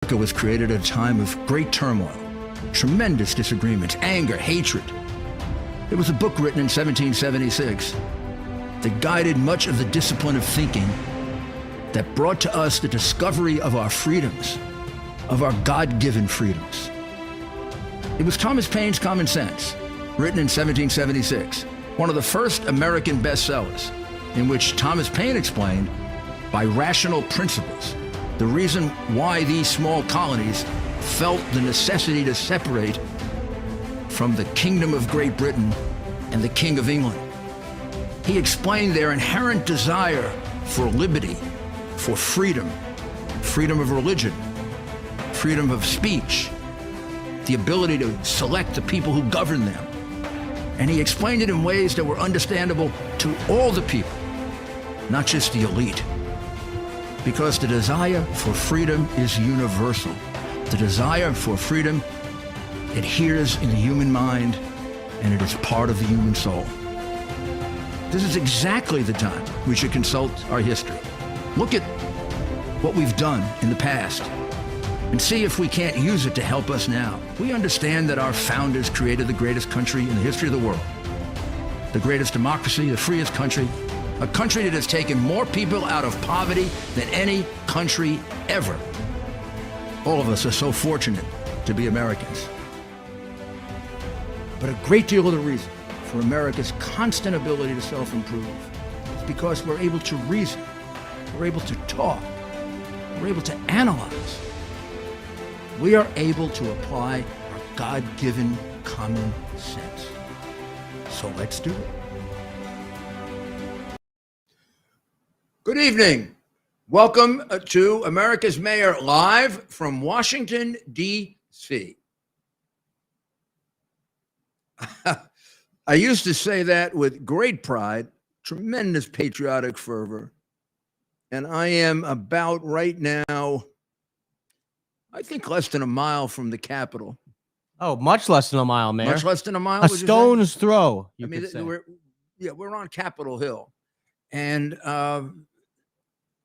America was created at a time of great turmoil, tremendous disagreements, anger, hatred. There was a book written in 1776 that guided much of the discipline of thinking that brought to us the discovery of our freedoms, of our God-given freedoms. It was Thomas Paine's Common Sense, written in 1776, one of the first American bestsellers, in which Thomas Paine explained, by rational principles, the reason why these small colonies felt the necessity to separate from the Kingdom of Great Britain and the King of England. He explained their inherent desire for liberty, for freedom, freedom of religion, freedom of speech, the ability to select the people who govern them. And he explained it in ways that were understandable to all the people, not just the elite. Because the desire for freedom is universal. The desire for freedom adheres in the human mind, and it is part of the human soul. This is exactly the time we should consult our history. Look at what we've done in the past and see if we can't use it to help us now. We understand that our founders created the greatest country in the history of the world, the greatest democracy, the freest country, a country that has taken more people out of poverty than any country ever. All of us are so fortunate to be Americans. But a great deal of the reason for America's constant ability to self-improve is because we're able to reason, we're able to talk, we're able to analyze. We are able to apply our God-given common sense. So let's do it. Good evening. Welcome to America's Mayor live from Washington, D.C. I used to say that with great pride, tremendous patriotic fervor, and I am about right now, I think less than a mile from the Capitol. Oh, much less than a mile, Mayor. Much less than a mile? A stone's throw, you could say. We're on Capitol Hill, and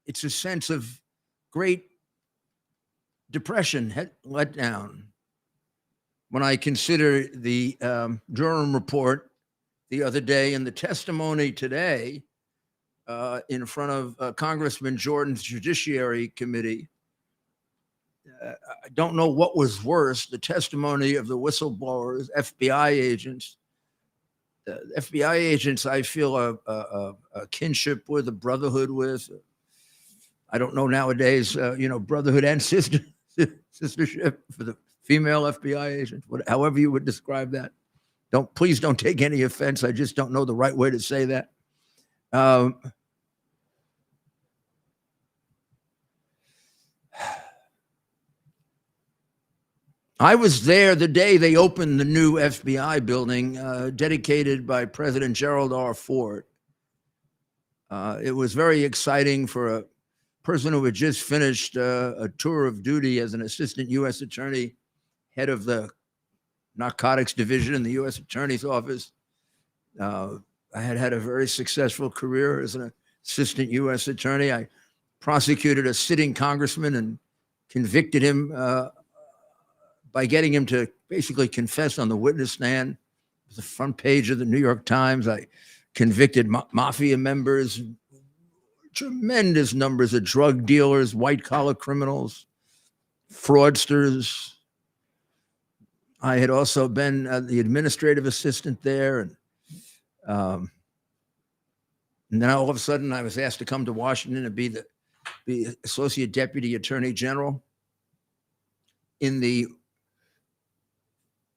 it's a sense of great depression, let down, when I consider the Durham report the other day and the testimony today in front of Congressman Jordan's Judiciary Committee. I don't know what was worse, the testimony of the whistleblowers, FBI agents. FBI agents, I feel a kinship with, a brotherhood with. I don't know nowadays, brotherhood and sistership for the female FBI agents, however you would describe that. Please don't take any offense. I just don't know the right way to say that. I was there the day they opened the new FBI building dedicated by President Gerald R. Ford. It was very exciting for a person who had just finished a tour of duty as an assistant U.S. attorney, head of the narcotics division in the U.S. Attorney's Office. I had a very successful career as an assistant U.S. attorney. I prosecuted a sitting congressman and convicted him by getting him to basically confess on the witness stand. It was the front page of the New York Times. I convicted mafia members, tremendous numbers of drug dealers, white-collar criminals, fraudsters. I had also been the administrative assistant there. And then all of a sudden, I was asked to come to Washington and be the Associate Deputy Attorney General in the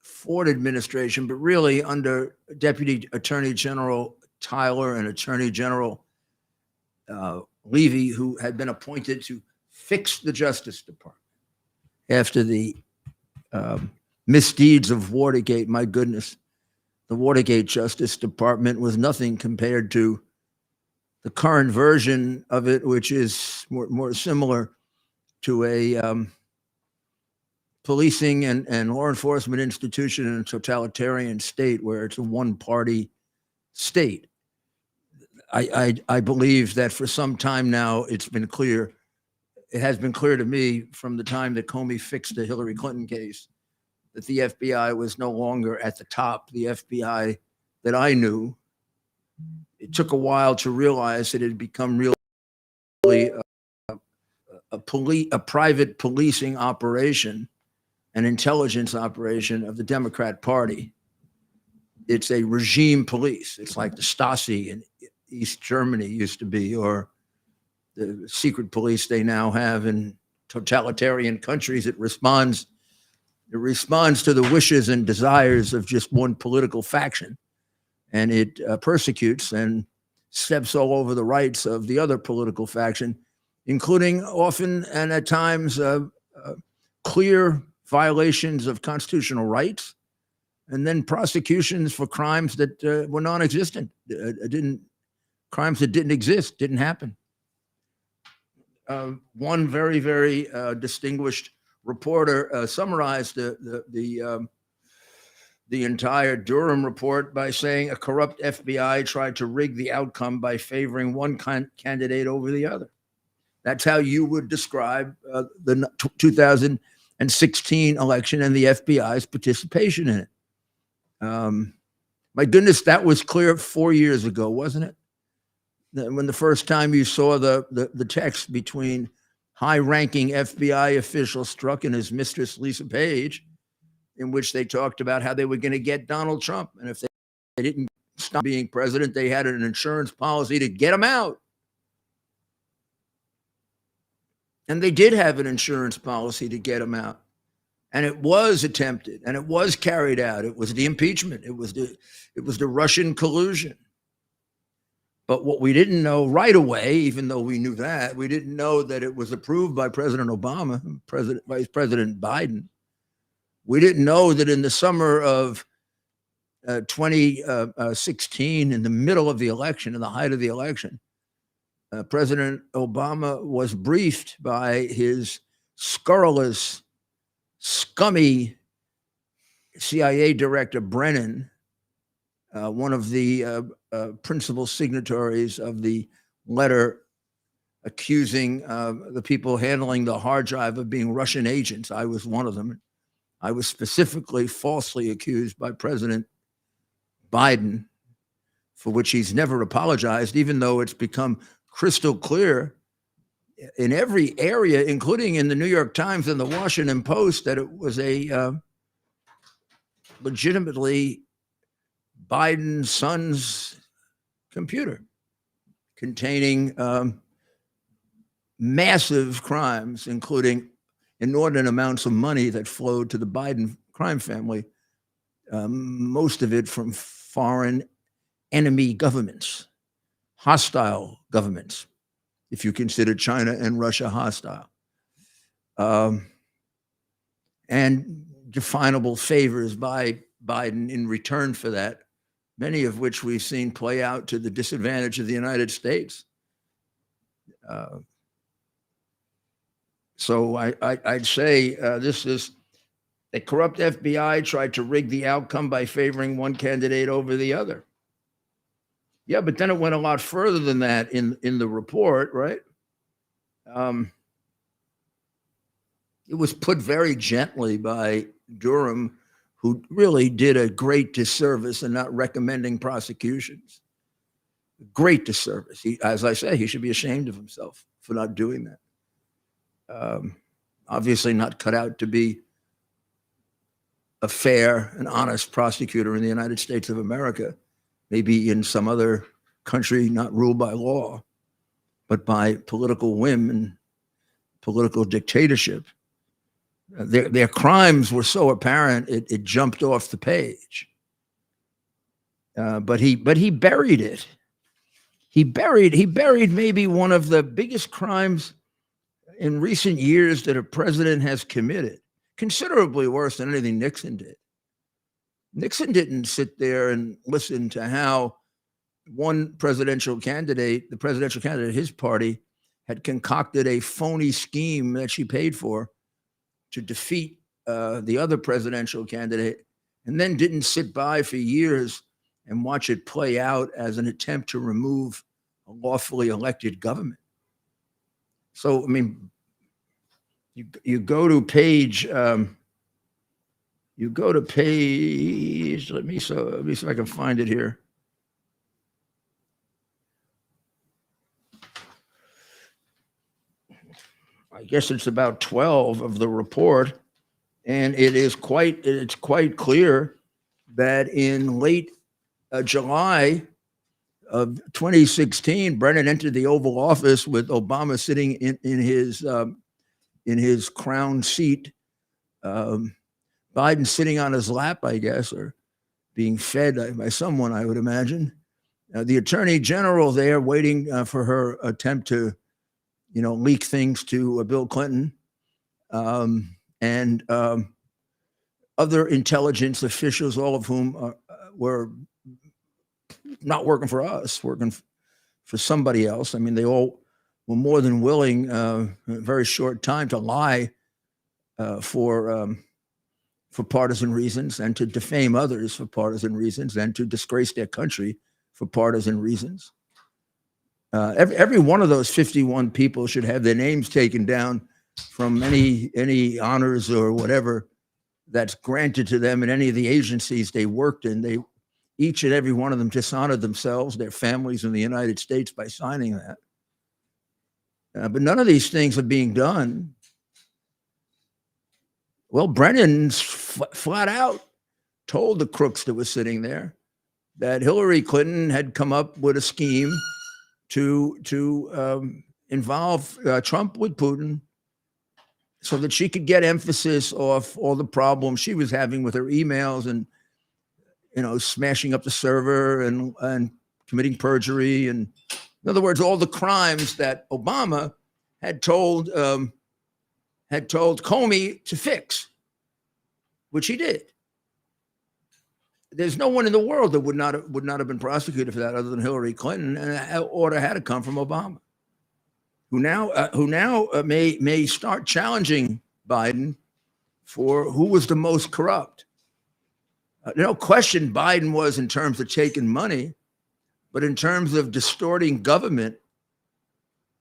Ford administration, but really under Deputy Attorney General Tyler and Attorney General Levy, who had been appointed to fix the Justice Department after the misdeeds of Watergate. My goodness, the Watergate Justice Department was nothing compared to the current version of it, which is more similar to a policing and law enforcement institution in a totalitarian state where it's a one-party state. I believe that for some time now, it's been clear it has been clear to me from the time that Comey fixed the Hillary Clinton case that the FBI was no longer at the top. The FBI that I knew, it took a while to realize that it had become really a private policing operation, an intelligence operation of the Democrat Party. It's a regime police. It's like the Stasi in East Germany used to be, or the secret police they now have in totalitarian countries. It responds to the wishes and desires of just one political faction, and it persecutes and steps all over the rights of the other political faction, including often and at times clear violations of constitutional rights, and then prosecutions for crimes that were non-existent, crimes that didn't exist, didn't happen. One very, very distinguished reporter summarized the entire Durham report by saying a corrupt FBI tried to rig the outcome by favoring one candidate over the other. That's how you would describe the 2016 election and the FBI's participation in it. My goodness, that was clear 4 years ago, wasn't it? When the first time you saw the text between high-ranking FBI officials Strzok and his mistress, Lisa Page, in which they talked about how they were going to get Donald Trump. And if they didn't stop being president, they had an insurance policy to get him out. And they did have an insurance policy to get him out. And it was attempted, and it was carried out. It was the impeachment. It was the Russian collusion. But what we didn't know right away, even though we knew that, we didn't know that it was approved by President Obama, Vice President Biden. We didn't know that in the summer of 2016, in the middle of the election, in the height of the election, President Obama was briefed by his scurrilous, scummy CIA director, Brennan, one of the principal signatories of the letter accusing the people handling the hard drive of being Russian agents. I was one of them. I was specifically falsely accused by President Biden, for which he's never apologized, even though it's become crystal clear in every area, including in the New York Times and the Washington Post, that it was a legitimately Biden's son's computer containing massive crimes, including inordinate amounts of money that flowed to the Biden crime family, most of it from foreign enemy governments, hostile governments, if you consider China and Russia hostile, and definable favors by Biden in return for that, many of which we've seen play out to the disadvantage of the United States. So I'd say this is a corrupt FBI tried to rig the outcome by favoring one candidate over the other. Yeah, but then it went a lot further than that in the report, right? It was put very gently by Durham, who really did a great disservice in not recommending prosecutions. Great disservice. As I say, he should be ashamed of himself for not doing that. Obviously not cut out to be a fair and honest prosecutor in the United States of America, maybe in some other country not ruled by law, but by political whim and political dictatorship. Their crimes were so apparent it jumped off the page. But he buried it. He buried maybe one of the biggest crimes in recent years that a president has committed, considerably worse than anything Nixon did. Nixon didn't sit there and listen to how one presidential candidate, the presidential candidate of his party, had concocted a phony scheme that she paid for to defeat the other presidential candidate, and then didn't sit by for years and watch it play out as an attempt to remove a lawfully elected government. So, I mean, you go to page. You go to page. Let me see if I can find it here. I guess it's about 12 of the report, and it's quite clear that in late July of 2016, Brennan entered the Oval Office with Obama sitting in his crown seat, Biden sitting on his lap, I guess, or being fed by someone, I would imagine. The Attorney General there waiting for her attempt to, leak things to Bill Clinton, and other intelligence officials, all of whom were not working for us, working for somebody else. I mean, they all were more than willing in a very short time to lie for partisan reasons, and to defame others for partisan reasons, and to disgrace their country for partisan reasons. Every one of those 51 people should have their names taken down from any honors or whatever that's granted to them in any of the agencies they worked in. Each and every one of them dishonored themselves, their families in the United States by signing that. But none of these things are being done. Well, Brennan's flat out told the crooks that were sitting there that Hillary Clinton had come up with a scheme to involve Trump with Putin so that she could get emphasis off all the problems she was having with her emails and, smashing up the server and committing perjury. And in other words, all the crimes that Obama had told Comey to fix, which he did. There's no one in the world that would not have been prosecuted for that other than Hillary Clinton, and that order had to come from Obama, who now may start challenging Biden for who was the most corrupt. No question Biden was in terms of taking money, but in terms of distorting government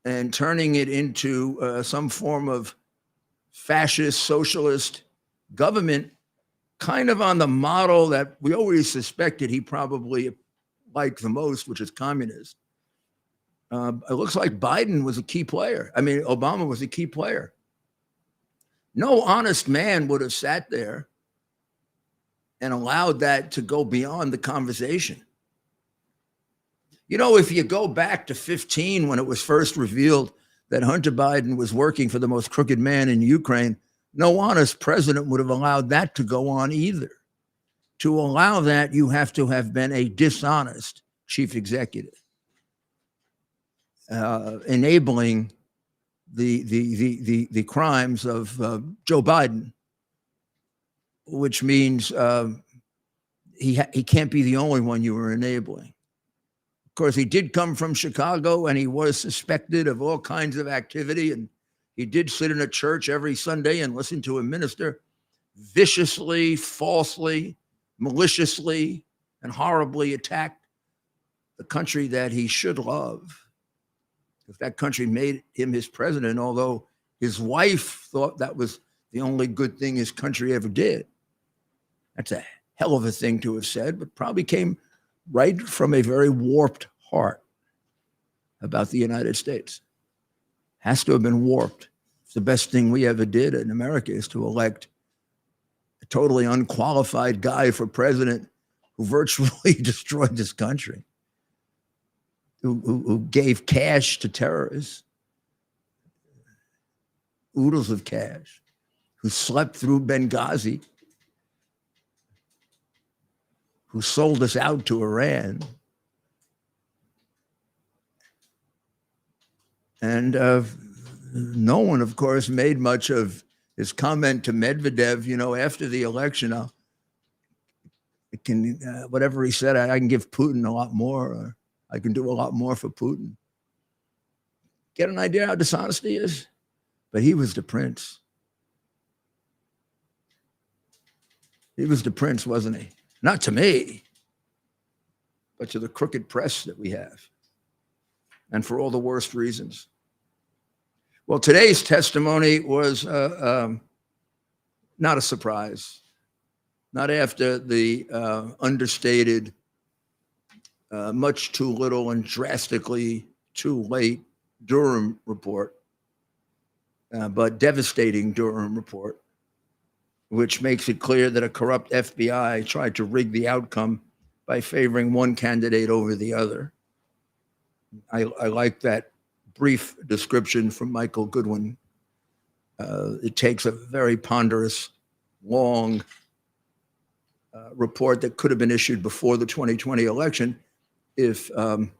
and turning it into some form of fascist, socialist government, kind of on the model that we always suspected he probably liked the most, which is communist. It looks like Biden was a key player. I mean, Obama was a key player. No honest man would have sat there and allowed that to go beyond the conversation. If you go back to 2015, when it was first revealed that Hunter Biden was working for the most crooked man in Ukraine, no honest president would have allowed that to go on either. To allow that, you have to have been a dishonest chief executive, enabling the crimes of Joe Biden, which means he can't be the only one you were enabling. Of course, he did come from Chicago, and he was suspected of all kinds of activity, and he did sit in a church every Sunday and listen to a minister viciously, falsely, maliciously, and horribly attack the country that he should love. If that country made him his president, although his wife thought that was the only good thing his country ever did. That's a hell of a thing to have said, but probably came right from a very warped heart about the United States. Has to have been warped. It's the best thing we ever did in America is to elect a totally unqualified guy for president who virtually destroyed this country, who gave cash to terrorists, oodles of cash, who slept through Benghazi, who sold us out to Iran. And no one, of course, made much of his comment to Medvedev, after the election. Whatever he said, I can give Putin a lot more, or I can do a lot more for Putin. Get an idea how dishonest he is? But he was the prince. He was the prince, wasn't he? Not to me, but to the crooked press that we have, and for all the worst reasons. Well, today's testimony was not a surprise. Not after the understated, much too little and drastically too late Durham report, but devastating Durham report, which makes it clear that a corrupt FBI tried to rig the outcome by favoring one candidate over the other. I like that brief description from Michael Goodwin. It takes a very ponderous, long report that could have been issued before the 2020 election if the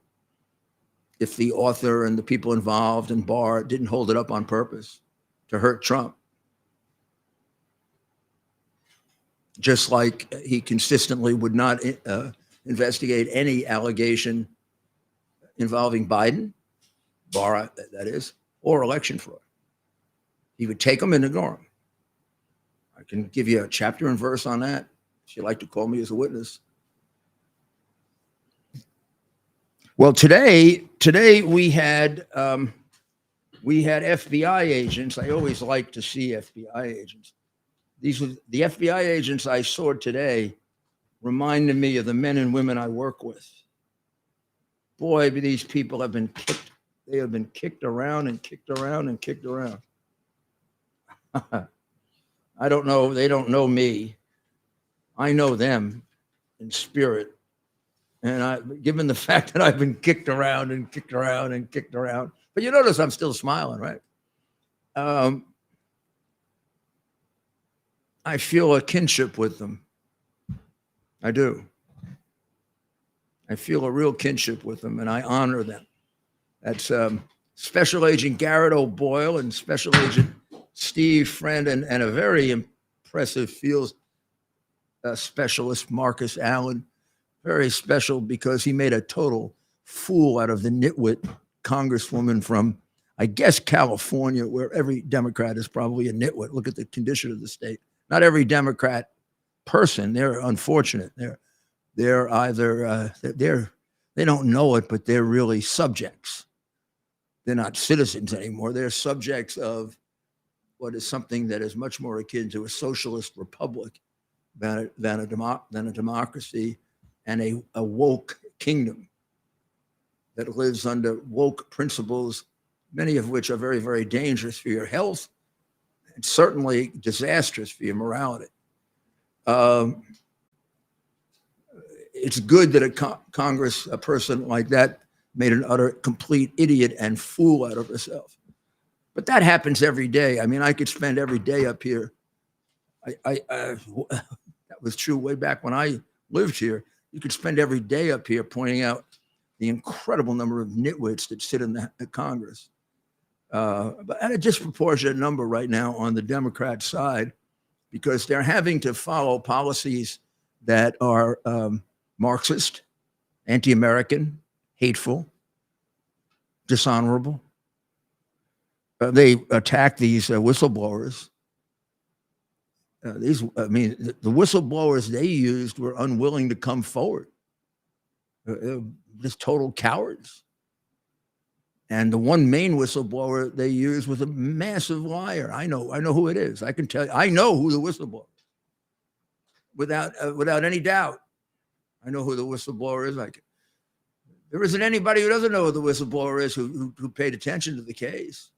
author and the people involved and Barr didn't hold it up on purpose to hurt Trump. Just like he consistently would not investigate any allegation involving Biden, Barr, that is, or election fraud. He would take them and ignore them. I can give you a chapter and verse on that if you'd like to call me as a witness. Well, today we had FBI agents. I always like to see FBI agents. These were the FBI agents I saw today. Reminded me of the men and women I work with. Boy, these people have been kicked. They have been kicked around and kicked around and kicked around. I don't know. They don't know me. I know them in spirit. And given the fact that I've been kicked around and kicked around and kicked around, but you notice I'm still smiling, right? I feel a kinship with them. I do. I feel a real kinship with them, and I honor them. That's Special Agent Garrett O'Boyle and Special Agent Steve Friend and a very impressive field specialist, Marcus Allen. Very special because he made a total fool out of the nitwit congresswoman from, I guess, California, where every Democrat is probably a nitwit. Look at the condition of the state. Not every Democrat person, they're unfortunate. They're either, they don't know it, but they're really subjects. They're not citizens anymore. They're subjects of what is something that is much more akin to a socialist republic than a democracy and a woke kingdom that lives under woke principles, many of which are very, very dangerous for your health and certainly disastrous for your morality. It's good that a person like that made an utter complete idiot and fool out of herself. But that happens every day. I mean, I could spend every day up here. That was true way back when I lived here. You could spend every day up here pointing out the incredible number of nitwits that sit in the Congress. But at a disproportionate number right now on the Democrat side, because they're having to follow policies that are Marxist, anti-American, hateful, dishonorable. They attack these whistleblowers. The whistleblowers they used were unwilling to come forward. Just total cowards. And the one main whistleblower they used was a massive liar. I know who it is. I can tell you, I know who the whistleblower is. Without any doubt. I know who the whistleblower is. There isn't anybody who doesn't know who the whistleblower is who paid attention to the case.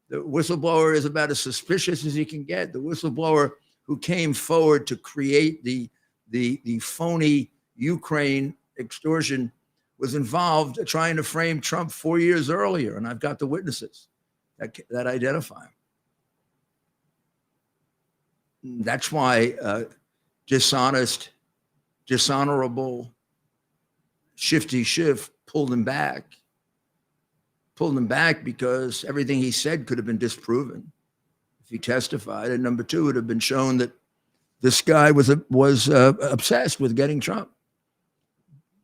The whistleblower is about as suspicious as you can get. The whistleblower who came forward to create the phony Ukraine extortion was involved trying to frame Trump 4 years earlier, and I've got the witnesses that identify him. That's why dishonest, dishonorable, Shifty Schiff pulled him back. Pulled him back because everything he said could have been disproven if he testified. And number two, it would have been shown that this guy was obsessed with getting Trump.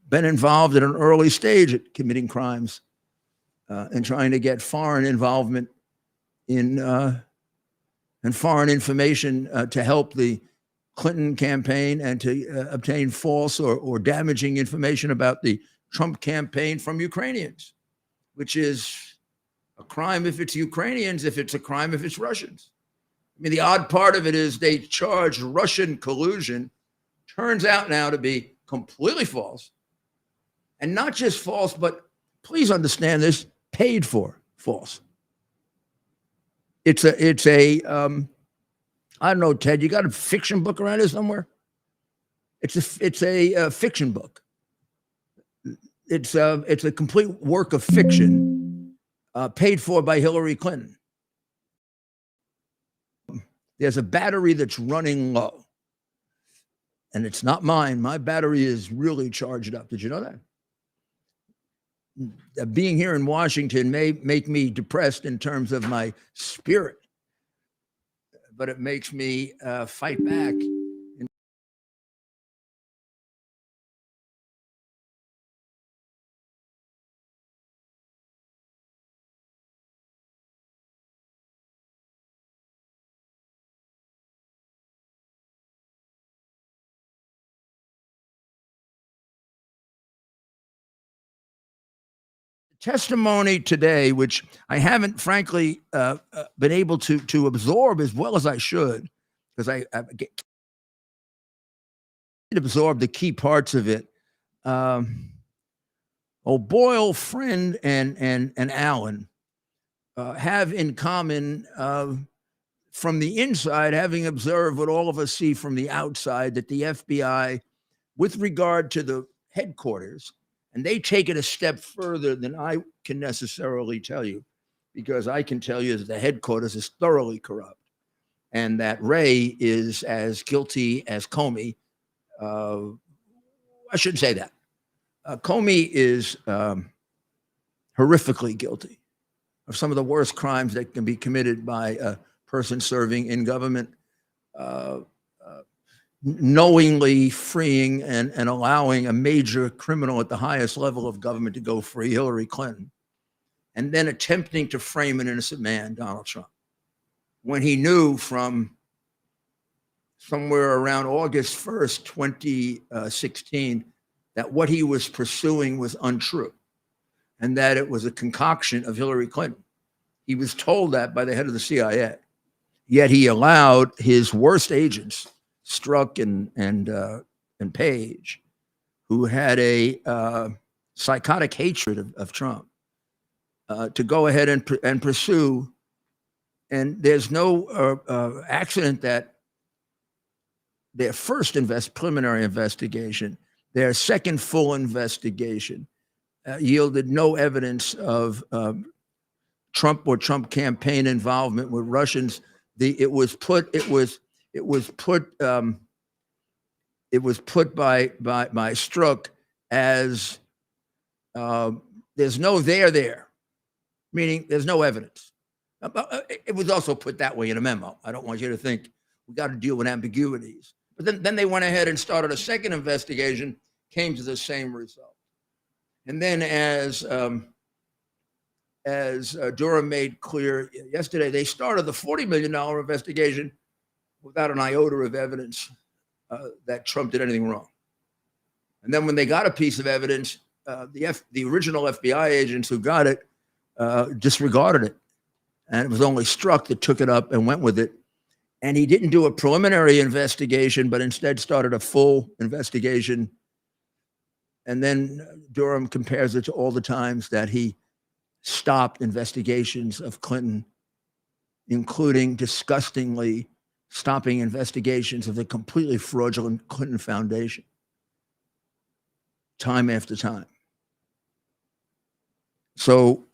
Been involved at an early stage at committing crimes and trying to get foreign involvement in and foreign information to help the Clinton campaign and to obtain false or damaging information about the Trump campaign from Ukrainians, which is A crime if it's Ukrainians, if it's a crime if it's Russians. I mean, the odd part of it is they charge Russian collusion, turns out now to be completely false. And not just false, but please understand this, paid for false. It's a I don't know, Ted, you got a fiction book around here somewhere? It's a fiction book. It's a complete work of fiction paid for by Hillary Clinton. There's a battery that's running low. And it's not mine. My battery is really charged up. Did you know that? Being here in Washington may make me depressed in terms of my spirit, but it makes me fight back. Testimony today, which I haven't, frankly, been able to absorb as well as I should, because I absorb the key parts of it. Boyle, Friend, and Allen have in common, from the inside, having observed what all of us see from the outside, that the FBI, with regard to the headquarters, and they take it a step further than I can necessarily tell you, because I can tell you that the headquarters is thoroughly corrupt and that Wray is as guilty as Comey. I shouldn't say that. Comey is horrifically guilty of some of the worst crimes that can be committed by a person serving in government, knowingly freeing and allowing a major criminal at the highest level of government to go free, Hillary Clinton, and then attempting to frame an innocent man, Donald Trump, when he knew from somewhere around August 1st, 2016, that what he was pursuing was untrue and that it was a concoction of Hillary Clinton. He was told that by the head of the CIA, yet he allowed his worst agents, Strzok and Page, who had a psychotic hatred of Trump, to go ahead and pursue. And there's no accident that their first preliminary investigation, their second full investigation, yielded no evidence of Trump or Trump campaign involvement with Russians. It was put by Strzok as there's no there, meaning there's no evidence. It was also put that way in a memo. I don't want you to think we got to deal with ambiguities. But then they went ahead and started a second investigation, came to the same result. And then as Durham made clear yesterday, they started the $40 million investigation without an iota of evidence that Trump did anything wrong. And then when they got a piece of evidence, the original FBI agents who got it disregarded it. And it was only Strzok that took it up and went with it. And he didn't do a preliminary investigation, but instead started a full investigation. And then Durham compares it to all the times that he stopped investigations of Clinton, including disgustingly stopping investigations of the completely fraudulent Clinton Foundation, time after time. So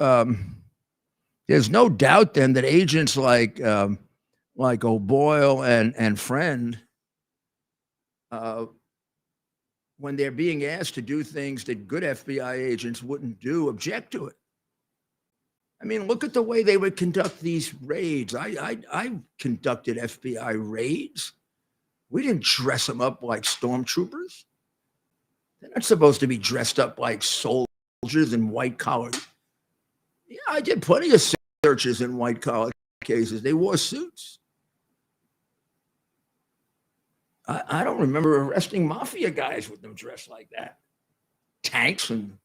there's no doubt then that agents like O'Boyle and Friend, when they're being asked to do things that good FBI agents wouldn't do, object to it. I mean, look at the way they would conduct these raids. I conducted FBI raids. We didn't dress them up like stormtroopers. They're not supposed to be dressed up like soldiers in white collar. Yeah, I did plenty of searches in white collar cases. They wore suits. I don't remember arresting mafia guys with them dressed like that. Tanks and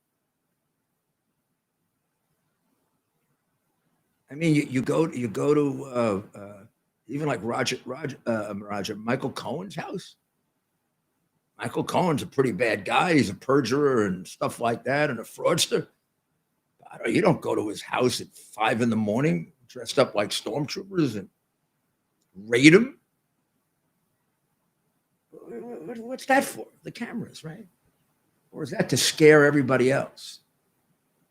I mean, you go to even like Roger Michael Cohen's house. Michael Cohen's a pretty bad guy. He's a perjurer and stuff like that, and a fraudster. You don't go to his house at 5 in the morning dressed up like stormtroopers and raid him. What's that for? The cameras, right? Or is that to scare everybody else?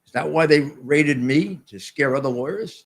Is that why they raided me, to scare other lawyers?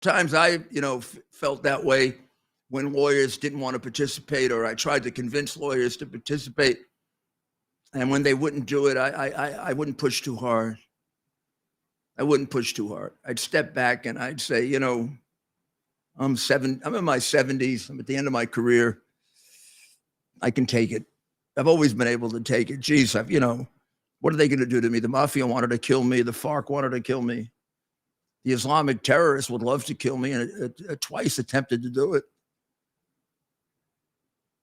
times I, felt that way when lawyers didn't want to participate, or I tried to convince lawyers to participate. And when they wouldn't do it, I wouldn't push too hard. I wouldn't push too hard. I'd step back and I'd say, I'm in my 70s. I'm at the end of my career. I can take it. I've always been able to take it. Geez, what are they going to do to me? The mafia wanted to kill me. The FARC wanted to kill me. The Islamic terrorists would love to kill me, and twice attempted to do it.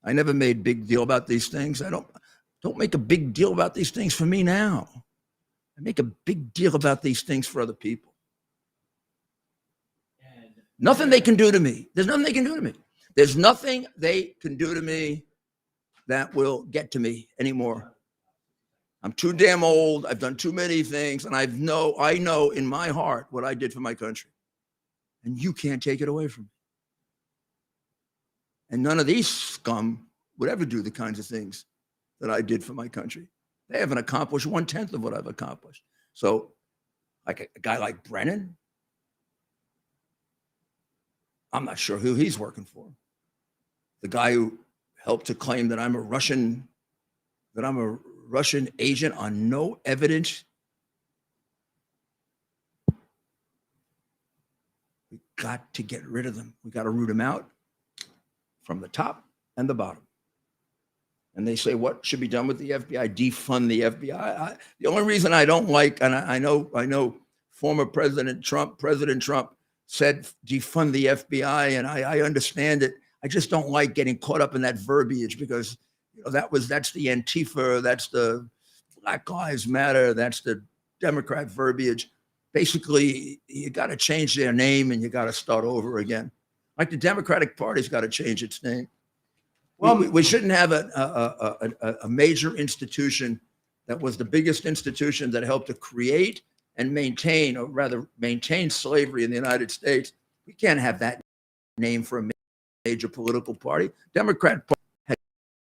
I never made big deal about these things. I don't make a big deal about these things for me now. I make a big deal about these things for other people. And nothing they can do to me. There's nothing they can do to me. There's nothing they can do to me that will get to me anymore. I'm too damn old. I've done too many things, and I know in my heart what I did for my country. And you can't take it away from me. And none of these scum would ever do the kinds of things that I did for my country. They haven't accomplished 1/10 of what I've accomplished. So, like a guy like Brennan, I'm not sure who he's working for. The guy who helped to claim that I'm a Russian agent on no evidence. We got to get rid of them. We got to root them out from the top and the bottom. And they say, what should be done with the FBI? Defund the FBI. The only reason I don't like, and I know former President Trump said defund the FBI, and I understand it. I just don't like getting caught up in that verbiage, because that's the Antifa, that's the Black Lives Matter, that's the Democrat verbiage. Basically, you got to change their name and you got to start over again. Like the Democratic Party's got to change its name. Well, we shouldn't have a major institution that was the biggest institution that helped to create and maintain, or rather maintain, slavery in the United States. We can't have that name for a major political party. Democrat Party had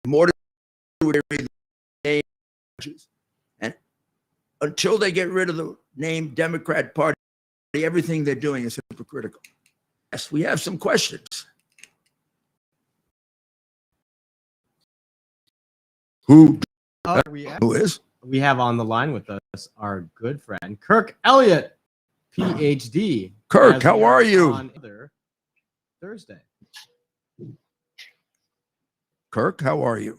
more to do with the name. And until they get rid of the name Democrat Party, everything they're doing is hypocritical. Yes, we have some questions. Who is? We have on the line with us our good friend Kirk Elliott, PhD. Kirk, how are you? On Thursday. Kirk, how are you?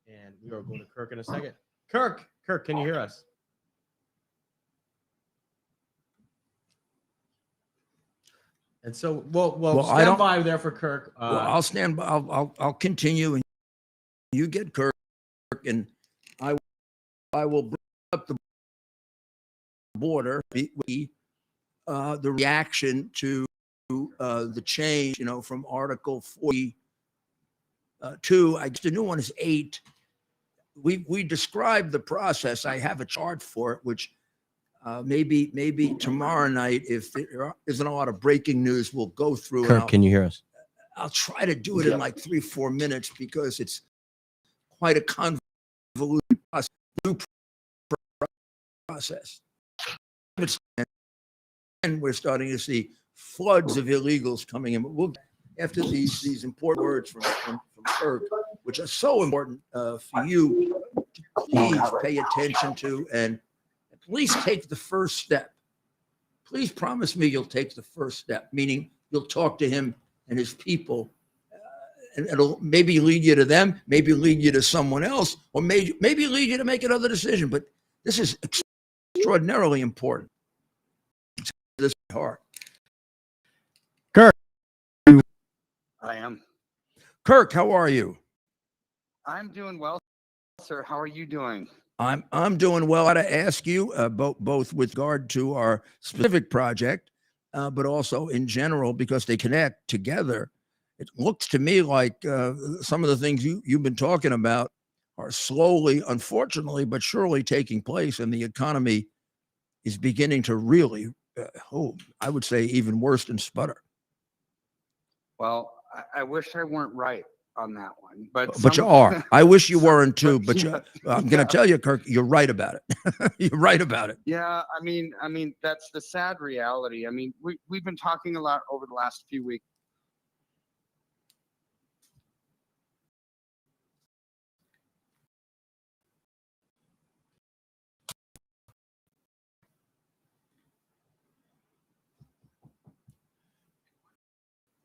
And we are going to Kirk in a second. Kirk, can you hear us? And so we'll stand by there for Kirk. I'll stand by. I'll continue, and you get Kirk, and I will bring up the border, the reaction to the change, from Article 42. I guess the new one is 8. We described the process. I have a chart for it, which maybe tomorrow night, if there isn't a lot of breaking news, we'll go through. Kirk, can you hear us? I'll try to do it in like 3-4 minutes, because it's quite a convoluted process. And we're starting to see floods of illegals coming in. But we'll, after these important words from Kirk, which are so important for you to please pay attention to, and at least take the first step. Please promise me you'll take the first step, meaning you'll talk to him and his people, and it'll maybe lead you to them, maybe lead you to someone else, or maybe lead you to make another decision. But this is extraordinarily important. This heart. Kirk. I am. Kirk, how are you? I'm doing well, sir. How are you doing? I'm doing well. I got to ask you both with regard to our specific project, but also in general, because they connect together. It looks to me like some of the things you've been talking about are slowly, unfortunately, but surely taking place, and the economy is beginning to really, I would say, even worse than sputter. Well, I wish I weren't right. on that one, but But you are. I wish you weren't too, but yeah, I'm going to tell you, Kirk, you're right about it. You're right about it. yeah. I mean, that's the sad reality. I mean, we've been talking a lot over the last few weeks.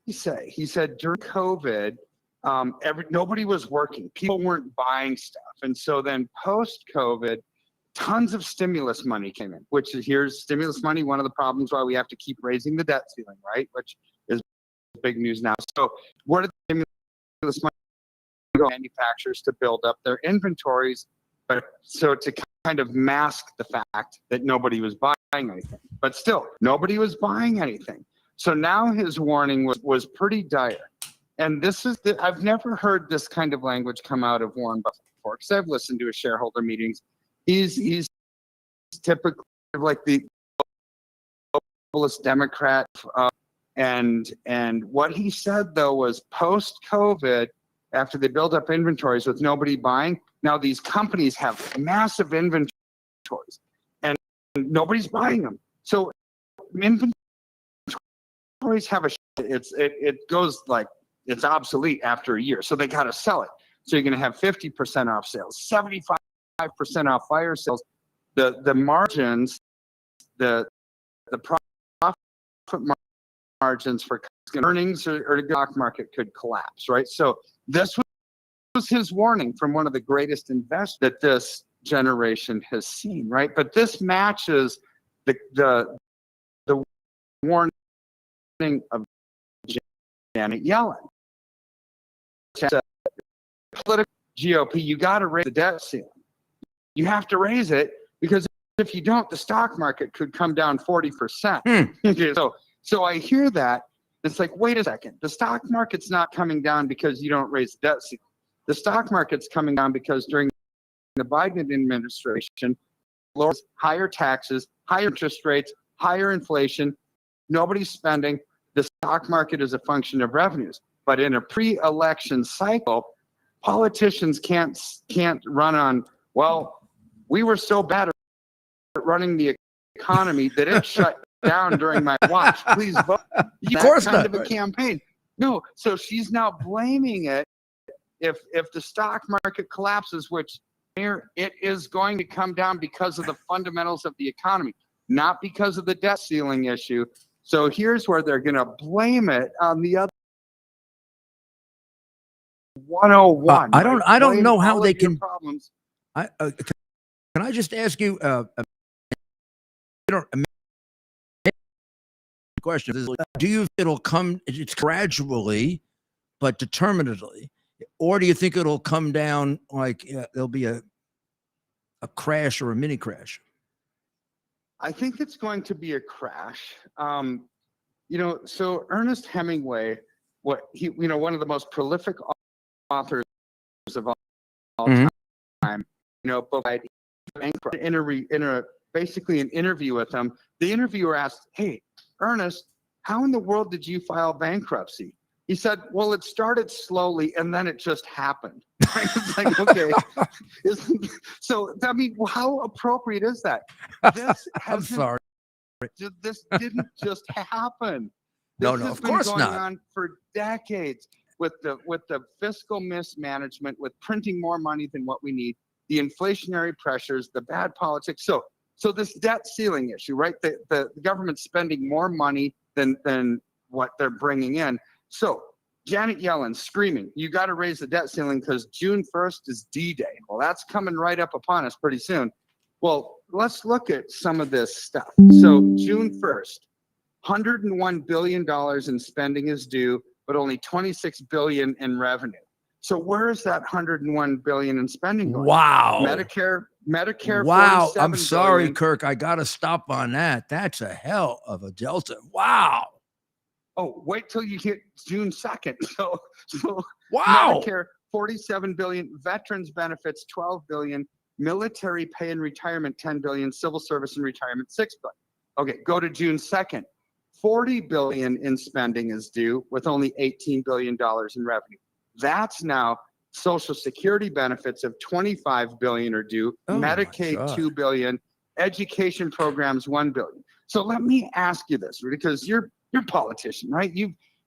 He said during COVID, nobody was working. People weren't buying stuff. And so then post COVID, tons of stimulus money came in, which is here's stimulus money. One of the problems why we have to keep raising the debt ceiling, right? Which is big news now. So where did the stimulus money go? Manufacturers to build up their inventories, but so to kind of mask the fact that nobody was buying anything, but still nobody was buying anything. So now his warning was pretty dire. And this is I've never heard this kind of language come out of Warren Buffett before, because I've listened to his shareholder meetings. He's typically like the globalist Democrat. And what he said, though, was post-COVID, after they build up inventories with nobody buying, now these companies have massive inventories and nobody's buying them. So inventories have it goes like it's obsolete after a year. So they got to sell it. So you're going to have 50% off sales, 75% off fire sales. The margins, the profit margins for earnings or the stock market could collapse, right? So this was his warning from one of the greatest investors that this generation has seen, right? But this matches the warning of Janet Yellen. Political GOP, you got to raise the debt ceiling. You have to raise it because if you don't, the stock market could come down 40%. So I hear that. It's like, wait a second. The stock market's not coming down because you don't raise the debt ceiling. The stock market's coming down because during the Biden administration, higher taxes, higher interest rates, higher inflation, nobody's spending. The stock market is a function of revenues. But in a pre-election cycle, politicians can't run on, well, we were so bad at running the economy that it shut down during my watch. Please vote. Of course kind not. of a campaign. No, so she's now blaming it if the stock market collapses, which it is going to come down because of the fundamentals of the economy, not because of the debt ceiling issue. So here's where they're going to blame it on the other 101. I don't know how they can. Problems. Can I just ask you? Question: do you think it'll come? It's gradually, but determinedly, or do you think it'll come down like there'll be a crash or a mini crash? I think it's going to be a crash. So Ernest Hemingway, one of the most prolific authors of all time, basically an interview with him. The interviewer asked, "Hey, Ernest, how in the world did you file bankruptcy?" He said, "Well, it started slowly and then it just happened." It's like, okay. So, I mean, how appropriate is that? I'm sorry. This didn't just happen. No, of course not. This has been going on for decades with the fiscal mismanagement, with printing more money than what we need, the inflationary pressures, the bad politics. So this debt ceiling issue, right? The government's spending more money than what they're bringing in. So Janet Yellen screaming, you got to raise the debt ceiling because June 1st is D-Day. Well, that's coming right up upon us pretty soon. Well, let's look at some of this stuff. So June 1st, $101 billion in spending is due, but only $26 billion in revenue. So where is that $101 billion in spending going? Wow. Medicare. Wow. I'm $47 sorry, billion. Kirk. I got to stop on that. That's a hell of a delta. Wow. Oh, wait till you hit June 2nd. So wow. Medicare, $47 billion, veterans benefits, $12 billion, military pay and retirement, $10 billion, civil service and retirement, $6 billion. Okay, go to June 2nd. $40 billion in spending is due with only $18 billion in revenue. That's now Social Security benefits of $25 billion are due, Oh my Medicaid God. $2 billion, education programs $1 billion. So let me ask you this, because you're a politician, right?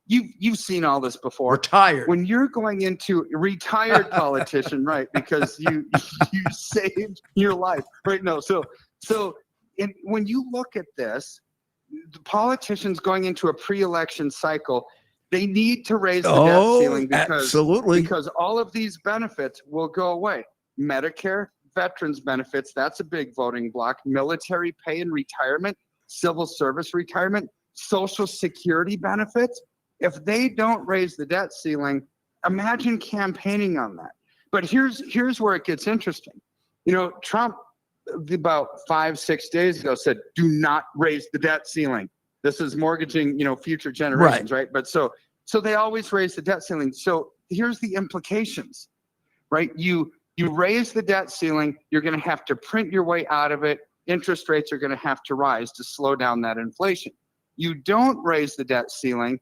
You've seen all this before. Retired. When you're going into retired politician, right? Because you saved your life, right? No, when you look at this, the politicians going into a pre-election cycle, they need to raise the debt ceiling because all of these benefits will go away. Medicare, veterans benefits, that's a big voting block. Military pay and retirement, civil service retirement, Social Security benefits. If they don't raise the debt ceiling, imagine campaigning on that. But here's where it gets interesting. Trump about 5-6 days ago said, do not raise the debt ceiling. This is mortgaging, future generations, right? But so they always raise the debt ceiling. So here's the implications, right? You raise the debt ceiling, you're going to have to print your way out of it. Interest rates are going to have to rise to slow down that inflation. You don't raise the debt ceiling,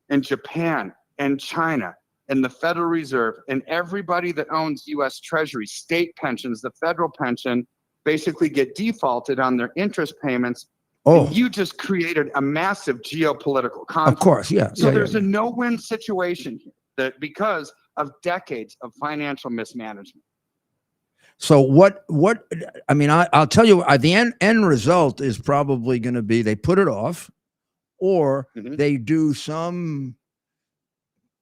and Japan and China and the Federal Reserve and everybody that owns U.S. Treasury, state pensions, the federal pension, basically get defaulted on their interest payments. Oh, and you just created a massive geopolitical conflict. of course, yeah. So there's a no-win situation here that because of decades of financial mismanagement. So I'll tell you, the end result is probably going to be they put it off, or they do some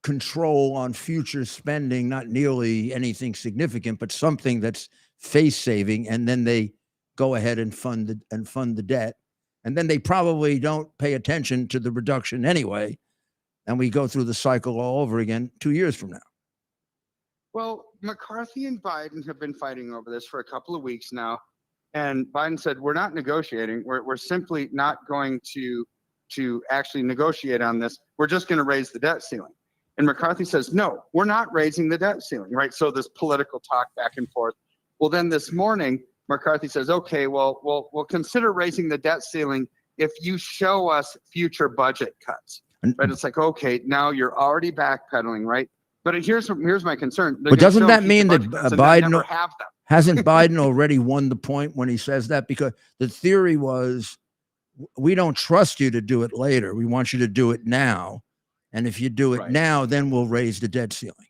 control on future spending, not nearly anything significant, but something that's face saving, and then they go ahead and fund the debt, and then they probably don't pay attention to the reduction anyway, and we go through the cycle all over again 2 years from now. Well, McCarthy and Biden have been fighting over this for a couple of weeks now, and Biden said, we're not negotiating. We're simply not going to actually negotiate on this. We're just going to raise the debt ceiling. And McCarthy says, no, we're not raising the debt ceiling, right? So this political talk back and forth. Well, then this morning, McCarthy says, okay, well, we'll consider raising the debt ceiling if you show us future budget cuts. But it's like, okay, now you're already backpedaling, right? But here's my concern. But doesn't that mean that Biden have them. hasn't Biden already won the point when he says that? Because the theory was, we don't trust you to do it later. We want you to do it now. And if you do it now, then we'll raise the debt ceiling.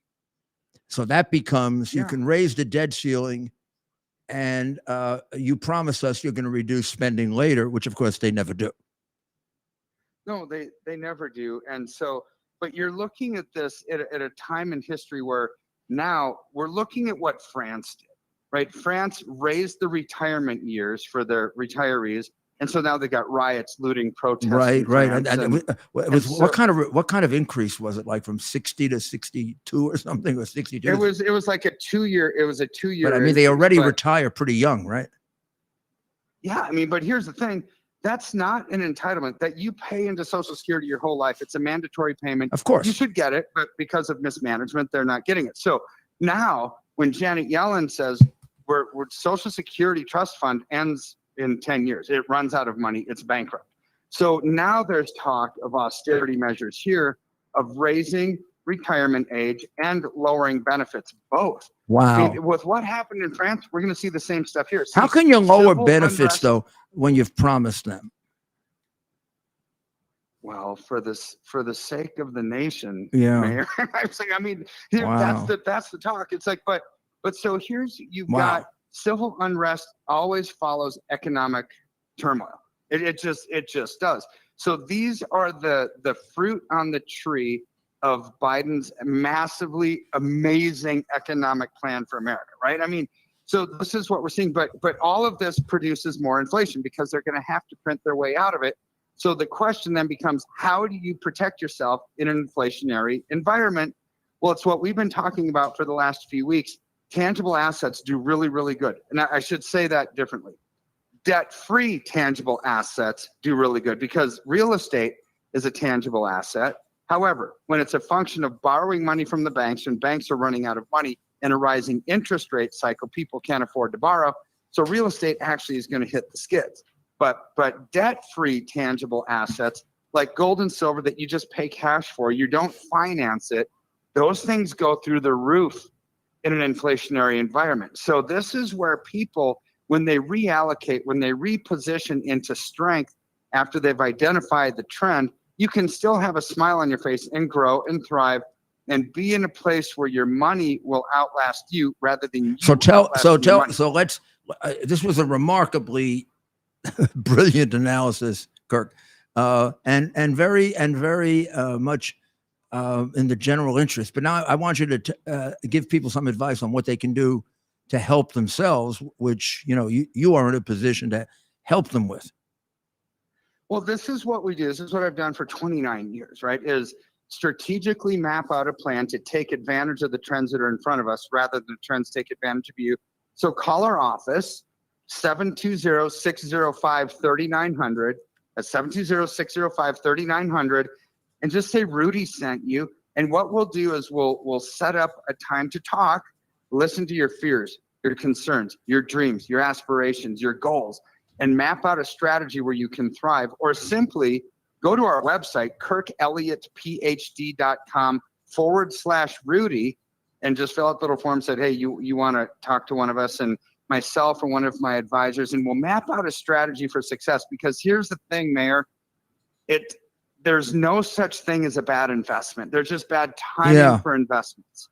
So that becomes, you can raise the debt ceiling and you promise us you're going to reduce spending later, which of course they never do. No, they never do. And so, but you're looking at this at a time in history where now we're looking at what France did, right? France raised the retirement years for their retirees. And so now they got riots, looting, protests. Right. What kind of increase was it, like from 60 to 62 or something, or 62? It was like a 2 year. It was a 2 year. But I mean, they already retire pretty young, right? Yeah, I mean, but here's the thing: that's not an entitlement that you pay into Social Security your whole life. It's a mandatory payment. Of course, you should get it, but because of mismanagement, they're not getting it. So now, when Janet Yellen says we're Social Security trust fund ends in 10 years. It runs out of money. It's bankrupt. So now there's talk of austerity measures here of raising retirement age and lowering benefits, both. Wow. I mean, with what happened in France, we're going to see the same stuff here. How can you lower benefits, though, when you've promised them? Well, for the sake of the nation, yeah. Mayor. I mean, wow. that's the talk. It's like, but so you've got civil unrest always follows economic turmoil. It just does. So these are the fruit on the tree of Biden's massively amazing economic plan for America, right? I mean, so this is what we're seeing, but all of this produces more inflation because they're going to have to print their way out of it. So the question then becomes, how do you protect yourself in an inflationary environment? Well, it's what we've been talking about for the last few weeks. Tangible assets do really, really good. And I should say that differently. Debt-free tangible assets do really good because real estate is a tangible asset. However, when it's a function of borrowing money from the banks and banks are running out of money and a rising interest rate cycle, people can't afford to borrow. So real estate actually is going to hit the skids. But debt-free tangible assets like gold and silver that you just pay cash for, you don't finance it, Those things go through the roof in an inflationary environment. So this is where people, when they reallocate, when they reposition into strength after they've identified the trend, you can still have a smile on your face and grow and thrive and be in a place where your money will outlast you rather than you. This was a remarkably brilliant analysis, Kirk, and very much in the general interest. But now I want you to give people some advice on what they can do to help themselves, which you are in a position to help them with. Well, this is what we do. This is what I've done for 29 years, right? Is strategically map out a plan to take advantage of the trends that are in front of us rather than the trends take advantage of you. So call our office, 720-605-3900. That's 720-605-3900. And just say Rudy sent you. And what we'll do is we'll set up a time to talk, listen to your fears, your concerns, your dreams, your aspirations, your goals, and map out a strategy where you can thrive. Or simply go to our website, kirkelliottphd.com/Rudy, and just fill out the little form, said, hey, you want to talk to one of us, and myself or one of my advisors, and we'll map out a strategy for success. Because here's the thing, Mayor, there's no such thing as a bad investment. There's just bad timing for investments.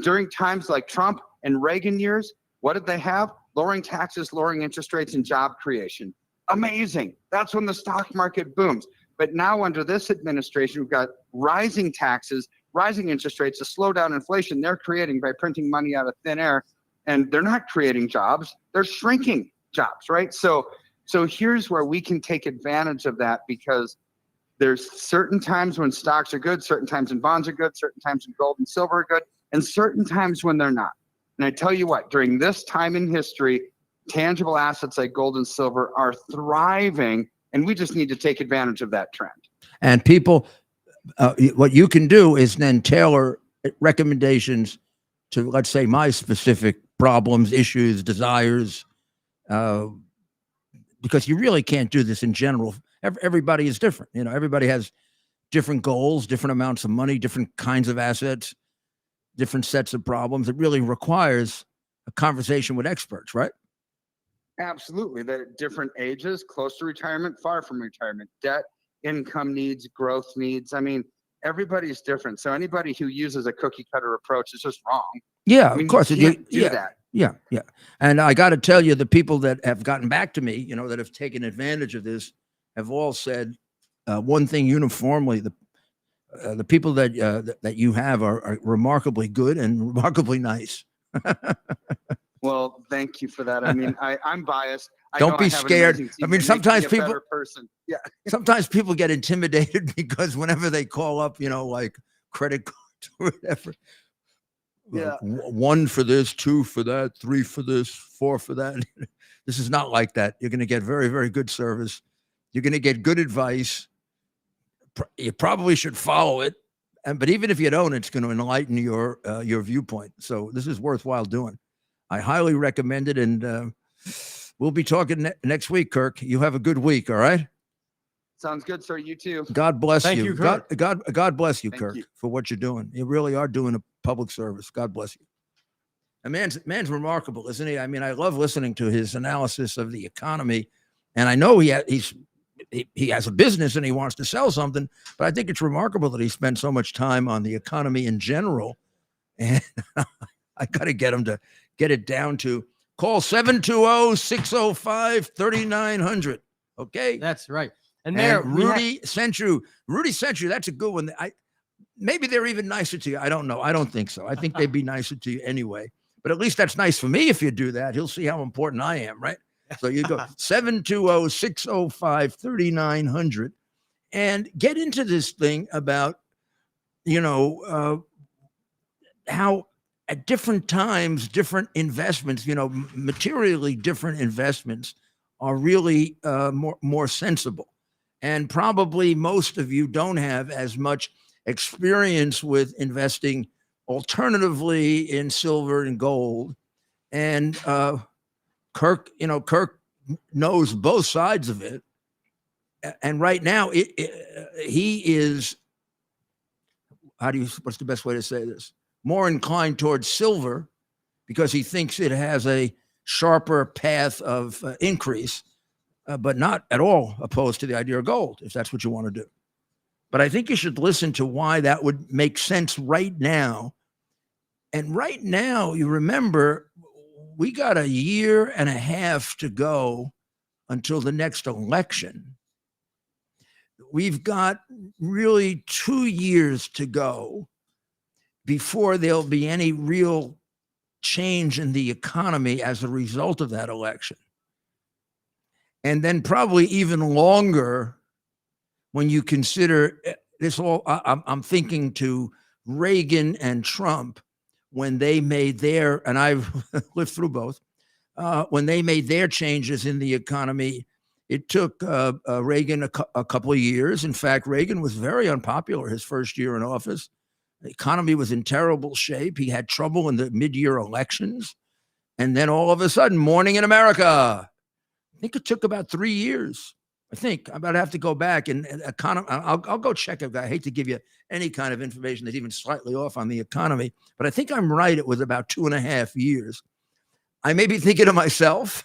During times like Trump and Reagan years, what did they have? Lowering taxes, lowering interest rates, and job creation. Amazing. That's when the stock market booms. But now under this administration, we've got rising taxes, rising interest rates, to slow down inflation they're creating by printing money out of thin air. And they're not creating jobs, they're shrinking jobs, right? So here's where we can take advantage of that, because there's certain times when stocks are good, certain times when bonds are good, certain times when gold and silver are good, and certain times when they're not. And I tell you what, during this time in history, tangible assets like gold and silver are thriving, and we just need to take advantage of that trend. And people, what you can do is then tailor recommendations to, let's say, my specific problems, issues, desires, because you really can't do this in general. Everybody is different. Everybody has different goals, different amounts of money, different kinds of assets, different sets of problems. It really requires a conversation with experts, right? Absolutely. They're at different ages, close to retirement, far from retirement, debt, income needs, growth needs. I mean, everybody's different. So anybody who uses a cookie cutter approach is just wrong. Yeah, of course. You can't do that. Yeah. And I got to tell you, the people that have gotten back to me, that have taken advantage of this, have all said one thing uniformly: the people that you have are remarkably good and remarkably nice. Well, thank you for that. I mean, I'm biased. Don't be scared. I mean, sometimes people, sometimes people people get intimidated because whenever they call up, like credit cards or whatever. Yeah. 1 for this, 2 for that, 3 for this, 4 for that. This is not like that. You're going to get very, very good service. You're going to get good advice. You probably should follow it. But even if you don't, it's going to enlighten your viewpoint. So this is worthwhile doing. I highly recommend it. And we'll be talking next week, Kirk. You have a good week. All right. Sounds good, sir. You too. God bless Thank you, Kirk. God bless you, Thank Kirk, you. for what you're doing. You really are doing a public service. God bless you. A man's remarkable, isn't he? I mean, I love listening to his analysis of the economy, and I know he has a business and he wants to sell something, but I think it's remarkable that he spent so much time on the economy in general. And I got to get him to get it down to call 720-605-3900. Okay, That's right. And Mayor, Rudy sent you. Rudy sent you. That's a good one. Maybe they're even nicer to you. I don't know. I don't think so. I think they'd be nicer to you anyway. But at least that's nice for me if you do that. He'll see how important I am, right? So you go 720-605-3900 and get into this thing about, how at different times, different investments, materially different investments are really more sensible. And probably most of you don't have as much experience with investing alternatively in silver and gold. And Kirk knows both sides of it. And right now, he is what's the best way to say this? More inclined towards silver because he thinks it has a sharper path of increase, but not at all opposed to the idea of gold, if that's what you want to do. But I think you should listen to why that would make sense right now. And right now, you remember, we got a year and a half to go until the next election. We've got really 2 years to go before there'll be any real change in the economy as a result of that election. And then probably even longer when you consider this all. I'm thinking to Reagan and Trump when they made their, and I've lived through both, when they made their changes in the economy. It took Reagan a couple of years. In fact, Reagan was very unpopular his first year in office. The economy was in terrible shape. He had trouble in the mid-year elections. And then all of a sudden, morning in America. I think it took about 3 years. I think I'm about to have to go back and I'll go check it. I hate to give you any kind of information that's even slightly off on the economy, but I think I'm right. It was about 2.5 years. I may be thinking to myself,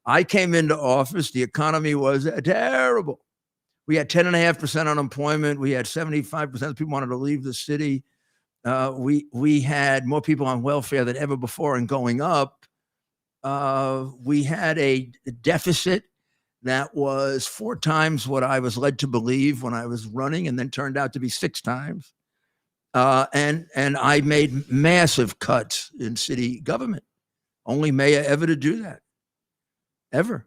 I came into office, the economy was terrible. We had 10.5% unemployment. We had 75% of people wanted to leave the city. We had more people on welfare than ever before and going up. We had a deficit that was 4 times what I was led to believe when I was running, and then turned out to be 6 times. And I made massive cuts in city government. Only mayor ever to do that, ever.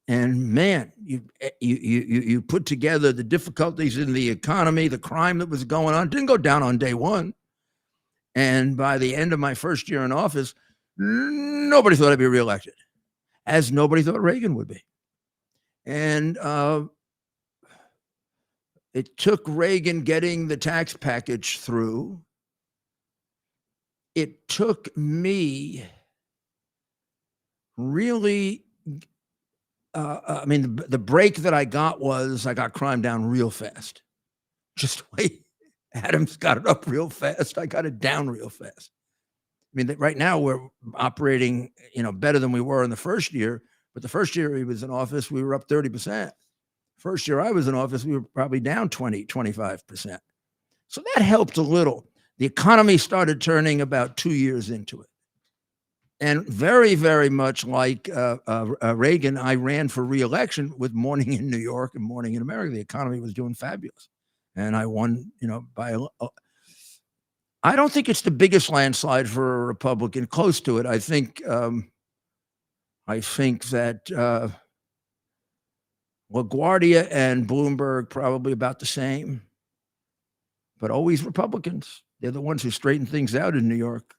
And man, you put together the difficulties in the economy, the crime that was going on. Didn't go down on day one. And by the end of my first year in office, nobody thought I'd be reelected, as nobody thought Reagan would be. And it took Reagan getting the tax package through. It took me really, the break that I got was I got crime down real fast. Just wait. Adams got it up real fast. I got it down real fast. Right now we're operating, better than we were in the first year. But the first year he was in office, we were up 30%. First year I was in office, we were probably down 25%. So that helped a little. The economy started turning about 2 years into it. And very, very much like Reagan, I ran for re-election with Morning in New York and Morning in America. The economy was doing fabulous. And I won, by I don't think it's the biggest landslide for a Republican, close to it. I think that LaGuardia and Bloomberg probably about the same, but always Republicans. They're the ones who straighten things out in New York,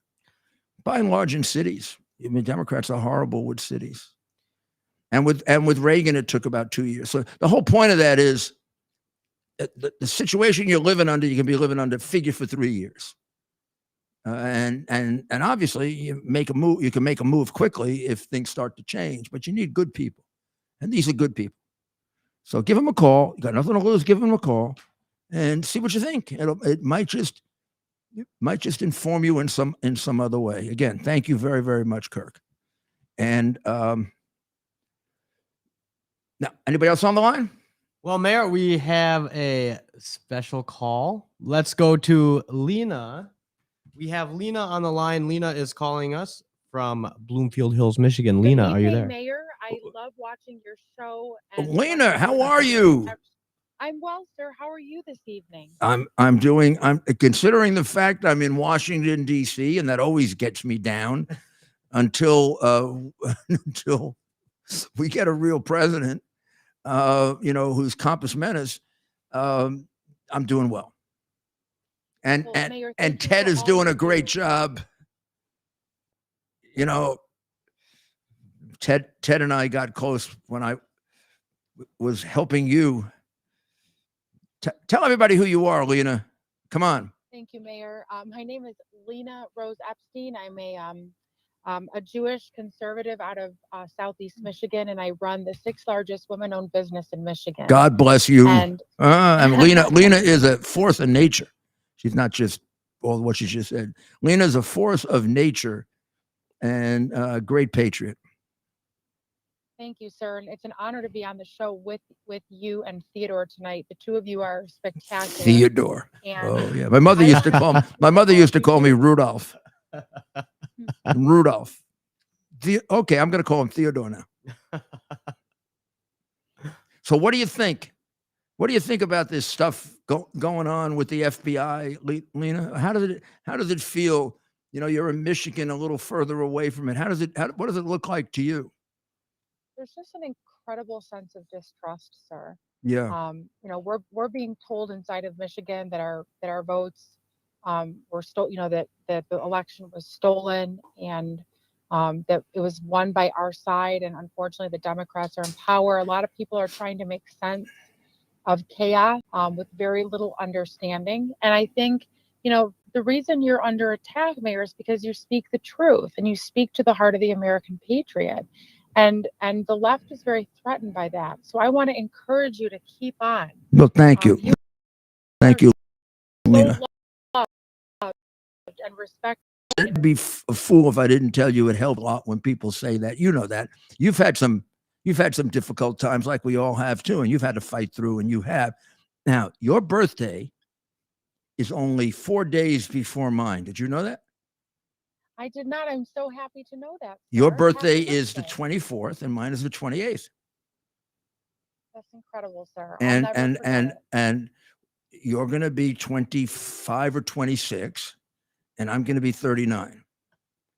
by and large in cities. Democrats are horrible with cities. And with Reagan, it took about 2 years. So the whole point of that is the situation you're living under, you can be living under, figure for 3 years. And obviously you make a move. You can make a move quickly if things start to change, but you need good people, and these are good people. So give them a call. You got nothing to lose. Give them a call and see what you think. It might just inform you in some other way. Again, thank you very, very much, Kirk. And now, anybody else on the line? Well, Mayor, we have a special call. Let's go to Lena. We have Lena on the line. Lena is calling us from Bloomfield Hills, Michigan. Lena, are you there? Mayor, I love watching your show. Lena, how are you? I'm well, sir. How are you this evening? I'm considering the fact I'm in Washington, D.C., and that always gets me down until we get a real president, who's compos mentis. I'm doing well. And Mayor, and Ted is doing a great job. Ted and I got close when I was helping you. Tell everybody who you are, Lena. Come on. Thank you, Mayor. My name is Lena Rose Epstein. I'm a Jewish conservative out of Southeast Michigan, and I run the 6th largest women-owned business in Michigan. God bless you. And Lena is a force of nature. She's not just all what she just said. Lena's a force of nature and a great patriot. Thank you, sir. And it's an honor to be on the show with you and Theodore tonight. The two of you are spectacular. Theodore. And Oh yeah. My mother used to call me Rudolph. Rudolph. Okay, I'm going to call him Theodore now. So what do you think? What do you think about this stuff going on with the FBI, Lena? How does it feel? You know, you're in Michigan, a little further away from it. What does it look like to you? there's just an incredible sense of distrust, sir. Yeah. You know, we're being told inside of Michigan that our votes were stolen. You know, that the election was stolen, and that it was won by our side. And unfortunately, the Democrats are in power. A lot of people are trying to make sense of chaos with very little understanding. And I think, you know, the reason you're under attack, Mayor, is because you speak the truth and you speak to the heart of the American patriot. And the left is very threatened by that. So I want to encourage you to keep on. Well, thank you. Thank you, Lena. So loved and respect. I'd be a fool if I didn't tell you it helped a lot when people say that. You know that. You've had some difficult times like we all have too, and you've had to fight through, and you have. Now, your birthday is only 4 days before mine. Did you know that? I did not. I'm so happy to know that. Your sir. birthday Happy is the birthday. 24th, and mine is the 28th. That's incredible, sir. I'll never forget it. And you're going to be 25 or 26, and I'm going to be 39.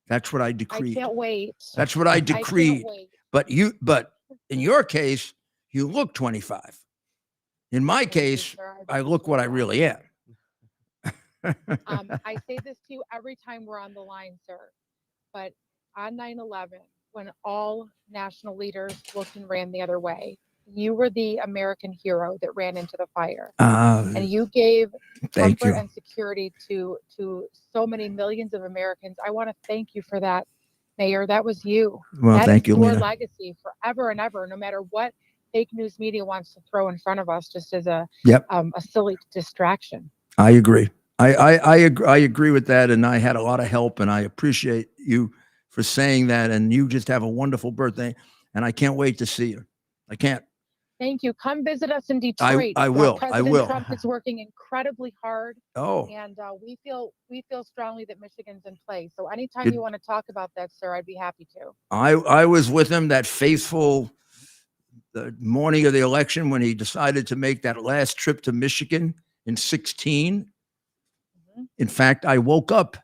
That's what I decreed. I can't wait. That's what I I decreed. can't wait. But in your case, you look 25. In my Thank you, case, sir. I look what I really am. I say this to you every time we're on the line, sir. But on 9/11, when all national leaders looked and ran the other way, you were the American hero that ran into the fire. And you gave Thank comfort you. and security to so many millions of Americans. I want to thank you for that, Mayor. That was you. Well, That thank is you, your Lena. legacy forever and ever, no matter what fake news media wants to throw in front of us, just as a Yep. a silly distraction. I agree. I agree with that, and I had a lot of help, and I appreciate you for saying that. And you just have a wonderful birthday, and I can't wait to see you. I can't. Thank you. Come visit us in Detroit. I will. President Trump is working incredibly hard, Oh, and we feel strongly that Michigan's in play. So anytime you want to talk about that, sir, I'd be happy to. I was with him that faithful the morning of the election when he decided to make that last trip to Michigan in 16. In fact, I woke up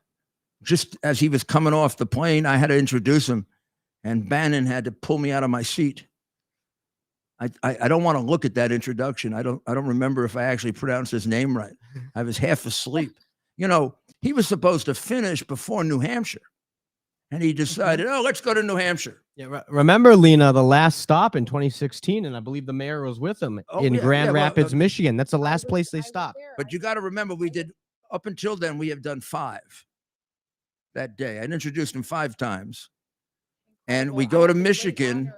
just as he was coming off the plane. I had to introduce him, and Bannon had to pull me out of my seat. I don't want to look at that introduction. I don't remember if I actually pronounced his name right. I was half asleep. You know, he was supposed to finish before New Hampshire, and he decided, oh, let's go to New Hampshire. Yeah, remember, Lena, the last stop in 2016, and I believe the mayor was with him in Grand Rapids, Michigan. That's the last place they stopped. But you got to remember, we did up until then. We have done 5 that day. I introduced him 5 times, and we go to Michigan.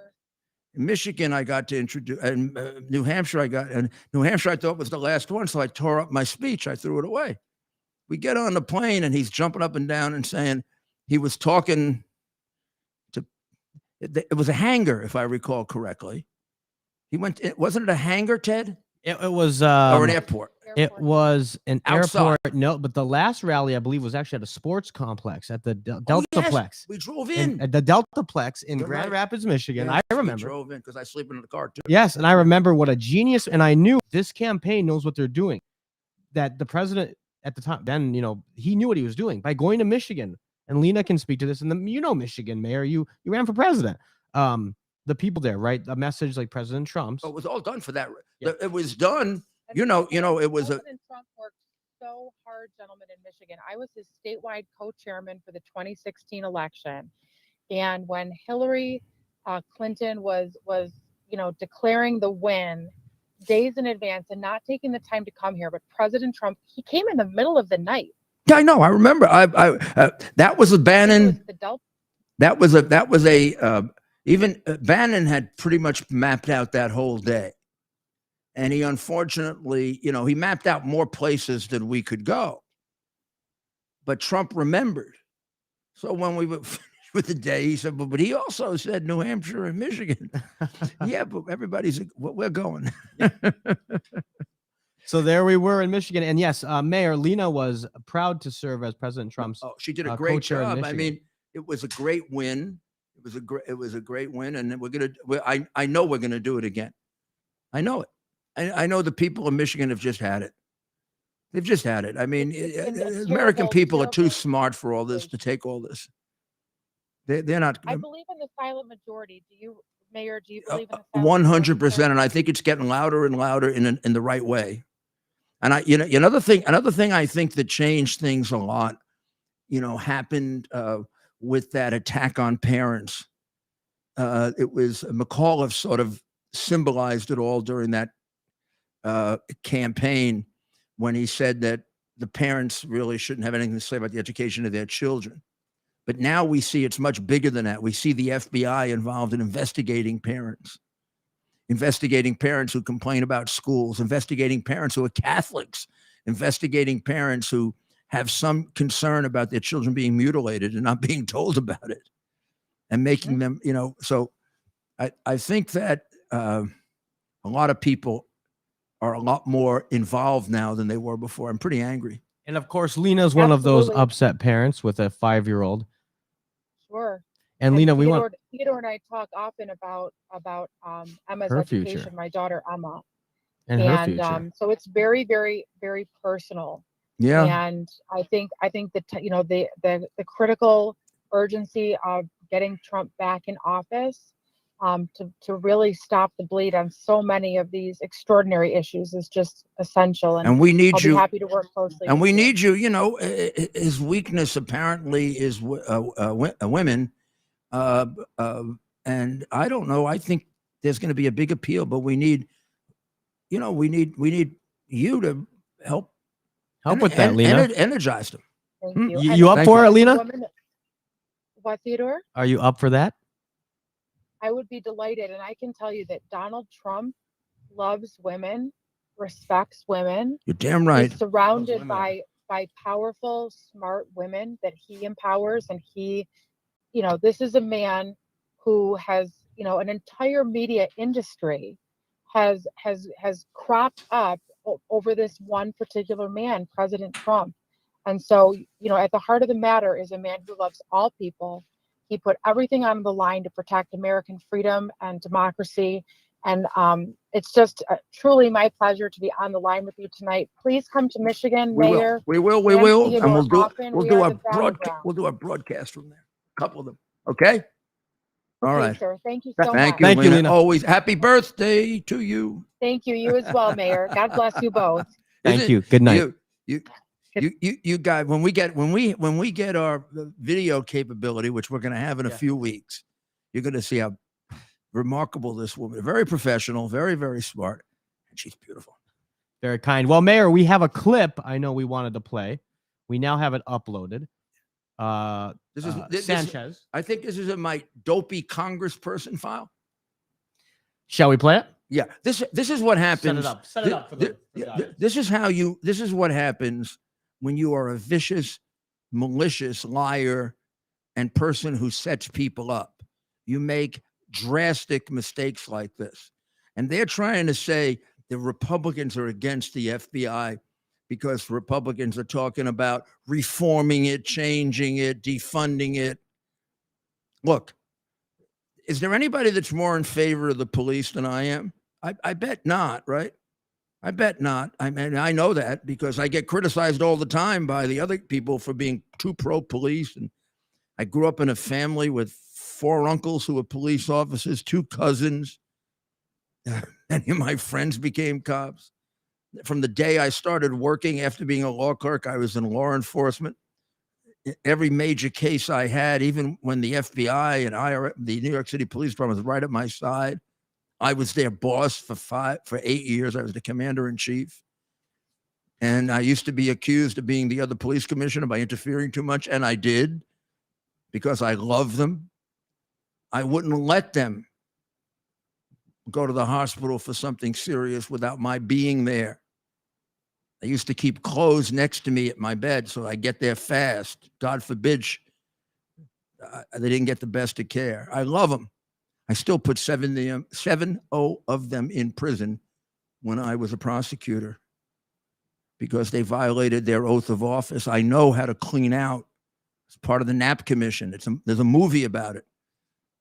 In Michigan, I got to introduce, and New Hampshire, New Hampshire I thought was the last one, so I tore up my speech. I threw it away. We get on the plane, and he's jumping up and down and saying he was talking to. It was a hangar, if I recall correctly. Wasn't it a hangar, Ted? It was Or an airport. It was an Outside. airport. No, but the last rally, I believe, was actually at a sports complex at the Deltaplex. We drove in. At the Deltaplex in You're Grand right. Rapids, Michigan. Yes, I remember. We drove in because I sleep in the car too. Yes, and I remember what a genius, and I knew this campaign knows what they're doing. That the president at the time, then, you know, he knew what he was doing by going to Michigan. And Lena can speak to this. And Michigan, Mayor, you ran for president. The people there, right? A message like President Trump's. So it was all done for that. Yeah. It was done. You know, it was President Trump worked so hard, gentlemen, in Michigan. I was his statewide co-chairman for the 2016 election. And when Hillary Clinton was, you know, declaring the win days in advance and not taking the time to come here, but President Trump, he came in the middle of the night. Yeah, I know. I remember. That was a Bannon. Even Bannon had pretty much mapped out that whole day. And he unfortunately, you know, he mapped out more places than we could go. but Trump remembered. So when we were finished with the day, he said, but he also said New Hampshire and Michigan. Yeah, but everybody's, well, we're going. So there we were in Michigan. And yes, Mayor Lena was proud to serve as President Trump's Oh, she did a great co-chair in job. I Michigan. mean, it was a great win. It was a great win. And I know we're going to do it again. I know it. I know the people of Michigan have just had it. They've just had it. I mean, It's American terrible, people are too terrible smart for all this to take all this. They're not. I believe in the silent majority. Do you, Mayor, do you believe in the silent 100%, and I think it's getting louder and louder in the right way. And another thing I think that changed things a lot, happened with that attack on parents. It was McAuliffe sort of symbolized it all during that campaign when he said that the parents really shouldn't have anything to say about the education of their children. But now we see it's much bigger than that. We see the FBI involved in investigating parents who complain about schools, investigating parents who are Catholics, investigating parents who have some concern about their children being mutilated and not being told about it, and making them, so I think that a lot of people are a lot more involved now than they were before. I'm pretty angry. And of course, Lena's one of those Absolutely. upset parents with a 5-year-old. Sure. And Lena, Theodore and I talk often about Emma's her education, future. my daughter Emma, and her future. so it's very, very, very personal. Yeah. And I think that the critical urgency of getting Trump back in office, to really stop the bleed on so many of these extraordinary issues is just essential. And we need I'll you. be happy to work closely. And with we you. need you. His weakness apparently is women. And I don't know. I think there's going to be a big appeal, but we need you to help with that, Lena. Energize them. Thank you. You up for it, Lena? What, Theodore? Are you up for that? I would be delighted. And I can tell you that Donald Trump loves women, respects women. You're damn right. He's surrounded by powerful, smart women that he empowers. And this is a man who has, an entire media industry has cropped up over this one particular man, President Trump. And so, at the heart of the matter is a man who loves all people. He put everything on the line to protect American freedom and democracy. And it's just truly my pleasure to be on the line with you tonight. Please come to Michigan, Mayor. We will. And we'll do a broadcast from there. A couple of them. Okay? All right. Sir. Thank you so much. Thank you, Lena. Always happy birthday to you. Thank you. You as well, Mayor. God bless you both. Thank you. Good night. You guys, when we get our video capability, which we're going to have in a few weeks, you're going to see how remarkable this woman is. Very professional, very, very smart, and she's beautiful. Very kind. Well, Mayor, we have a clip I know we wanted to play. We now have it uploaded. This Sanchez. I think this is in my dopey congressperson file. Shall we play it? Yeah. This is what happens. Set it up for the This is what happens when you are a vicious, malicious liar and person who sets people up. You make drastic mistakes like this. And they're trying to say the Republicans are against the FBI because Republicans are talking about reforming it, changing it, defunding it. Look, is there anybody that's more in favor of the police than I am? I bet not, right? I bet not. I mean, I know that because I get criticized all the time by the other people for being too pro-police. And I grew up in a family with 4 uncles who were police officers, 2 cousins. Many of my friends became cops. From the day I started working after being a law clerk, I was in law enforcement. Every major case I had, even when the FBI and IRS, the New York City Police Department was right at my side, I was their boss for 8 years. I was the commander in chief. And I used to be accused of being the other police commissioner by interfering too much. And I did because I love them. I wouldn't let them go to the hospital for something serious without my being there. I used to keep clothes next to me at my bed so I get there fast. God forbid they didn't get the best of care. I love them. I still put 70 of them in prison when I was a prosecutor because they violated their oath of office. I know how to clean out. It's part of the Knapp Commission. There's a movie about it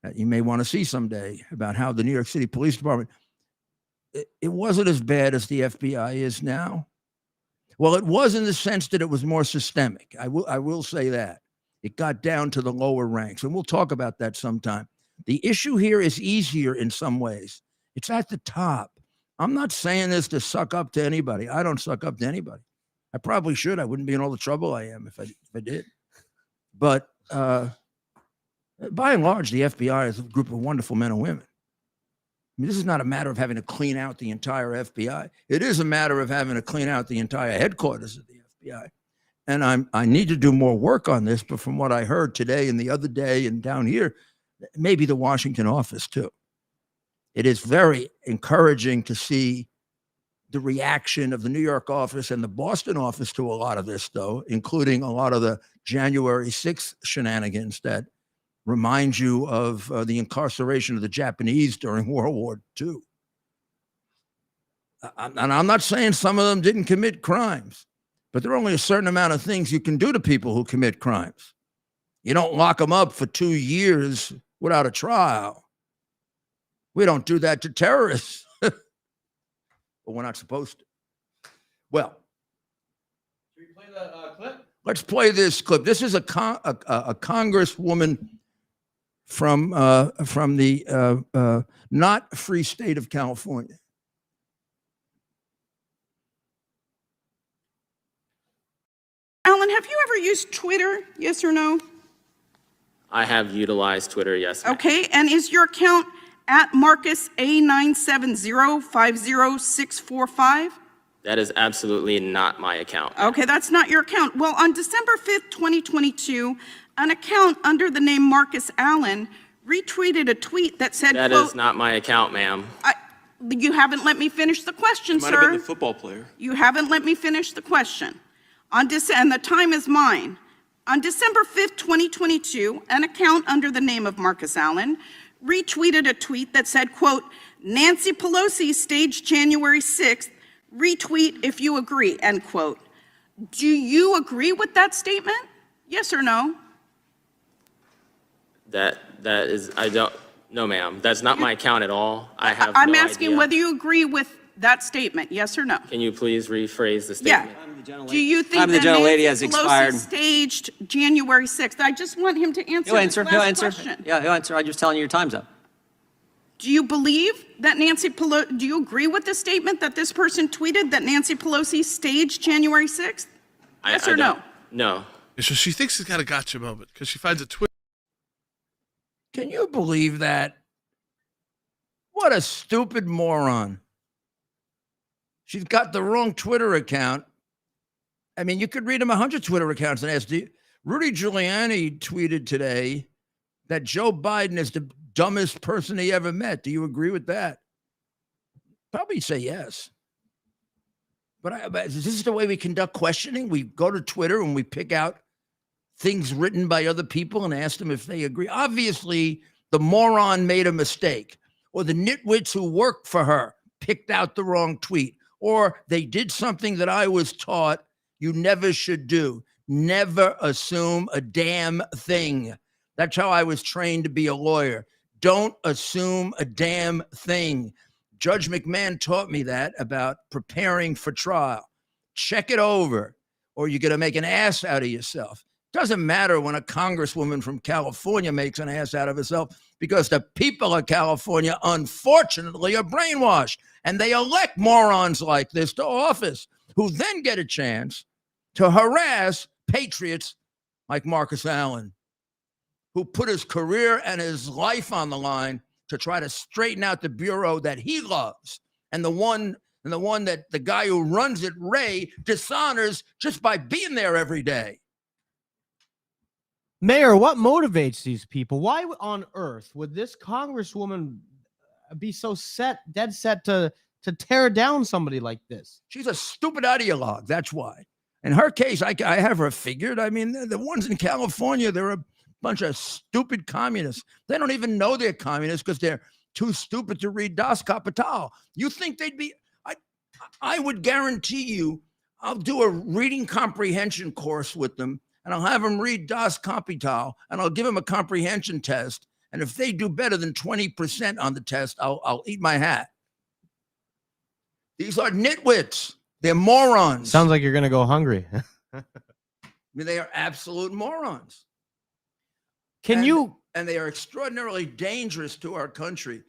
that you may want to see someday about how the New York City Police Department, it wasn't as bad as the FBI is now. Well, it was in the sense that it was more systemic. I will say that. It got down to the lower ranks, and we'll talk about that sometime. The issue here is easier in some ways. It's at the top. I'm not saying this to suck up to anybody. I don't suck up to anybody. I probably should. I wouldn't be in all the trouble I am if I did. But by and large, the FBI is a group of wonderful men and women. I mean, this is not a matter of having to clean out the entire FBI. It is a matter of having to clean out the entire headquarters of the FBI. And I need to do more work on this, but from what I heard today and the other day and down here, maybe the Washington office too. It is very encouraging to see the reaction of the New York office and the Boston office to a lot of this, though, including a lot of the January 6th shenanigans that remind you of the incarceration of the Japanese during World War II. And I'm not saying some of them didn't commit crimes, but there are only a certain amount of things you can do to people who commit crimes. You don't lock them up for 2 years without a trial. We don't do that to terrorists, but we're not supposed to. Well, should we play the clip? Let's play this clip. This is a congresswoman from the not free state of California. Alan, have you ever used Twitter? Yes or no? I have utilized Twitter, yes. Okay, and is your account at Marcus A970-50645? That is absolutely not my account. Okay, that's not your account. Well, on December 5th, 2022, an account under the name Marcus Allen retweeted a tweet that said, That quote, is not my account, ma'am. You haven't let me finish the question, Might have been sir. the football player. You haven't let me finish the question. And the time is mine. On December 5th, 2022, an account under the name of Marcus Allen retweeted a tweet that said, quote, Nancy Pelosi staged January 6th, retweet if you agree, end quote. Do you agree with that statement? Yes or no? That is, I don't, no ma'am. That's not my account at all. I'm asking whether you agree with that statement, yes or no? Can you please rephrase the statement? Yeah. Do you think that Nancy Pelosi staged January 6th? I just want him to answer this last question. Yeah, he'll answer. I'm just telling you your time's up. Do you believe that Nancy Pelosi, do you agree with the statement that this person tweeted that Nancy Pelosi staged January 6th? Yes or no? No. So she thinks she's got a gotcha moment because she finds a Twitter. Can you believe that? What a stupid moron. She's got the wrong Twitter account. I mean, you could read him 100 Twitter accounts and ask, Rudy Giuliani tweeted today that Joe Biden is the dumbest person he ever met. Do you agree with that? Probably say yes. But this is the way we conduct questioning. We go to Twitter and we pick out things written by other people and ask them if they agree. Obviously, the moron made a mistake, or the nitwits who worked for her picked out the wrong tweet, or they did something that I was taught you never should do. Never assume a damn thing. That's how I was trained to be a lawyer. Don't assume a damn thing. Judge McMahon taught me that about preparing for trial. Check it over, or you're going to make an ass out of yourself. Doesn't matter when a congresswoman from California makes an ass out of herself, because the people of California, unfortunately, are brainwashed, and they elect morons like this to office, who then get a chance to harass patriots like Marcus Allen, who put his career and his life on the line to try to straighten out the bureau that he loves, and the one that the guy who runs it, Ray, dishonors just by being there every day. Mayor, what motivates these people? Why on earth would this congresswoman be so dead set to to tear down somebody like this. She's a stupid ideologue. That's why. In her case, I have her figured. I mean, the ones in California, they're a bunch of stupid communists. They don't even know they're communists because they're too stupid to read Das Kapital. You think they'd be? I would guarantee you, I'll do a reading comprehension course with them, and I'll have them read Das Kapital, and I'll give them a comprehension test. And if they do better than 20% on the test, I'll eat my hat. These are nitwits. They're morons. Sounds like you're going to go hungry. I mean, they are absolute morons. And they are extraordinarily dangerous to our country.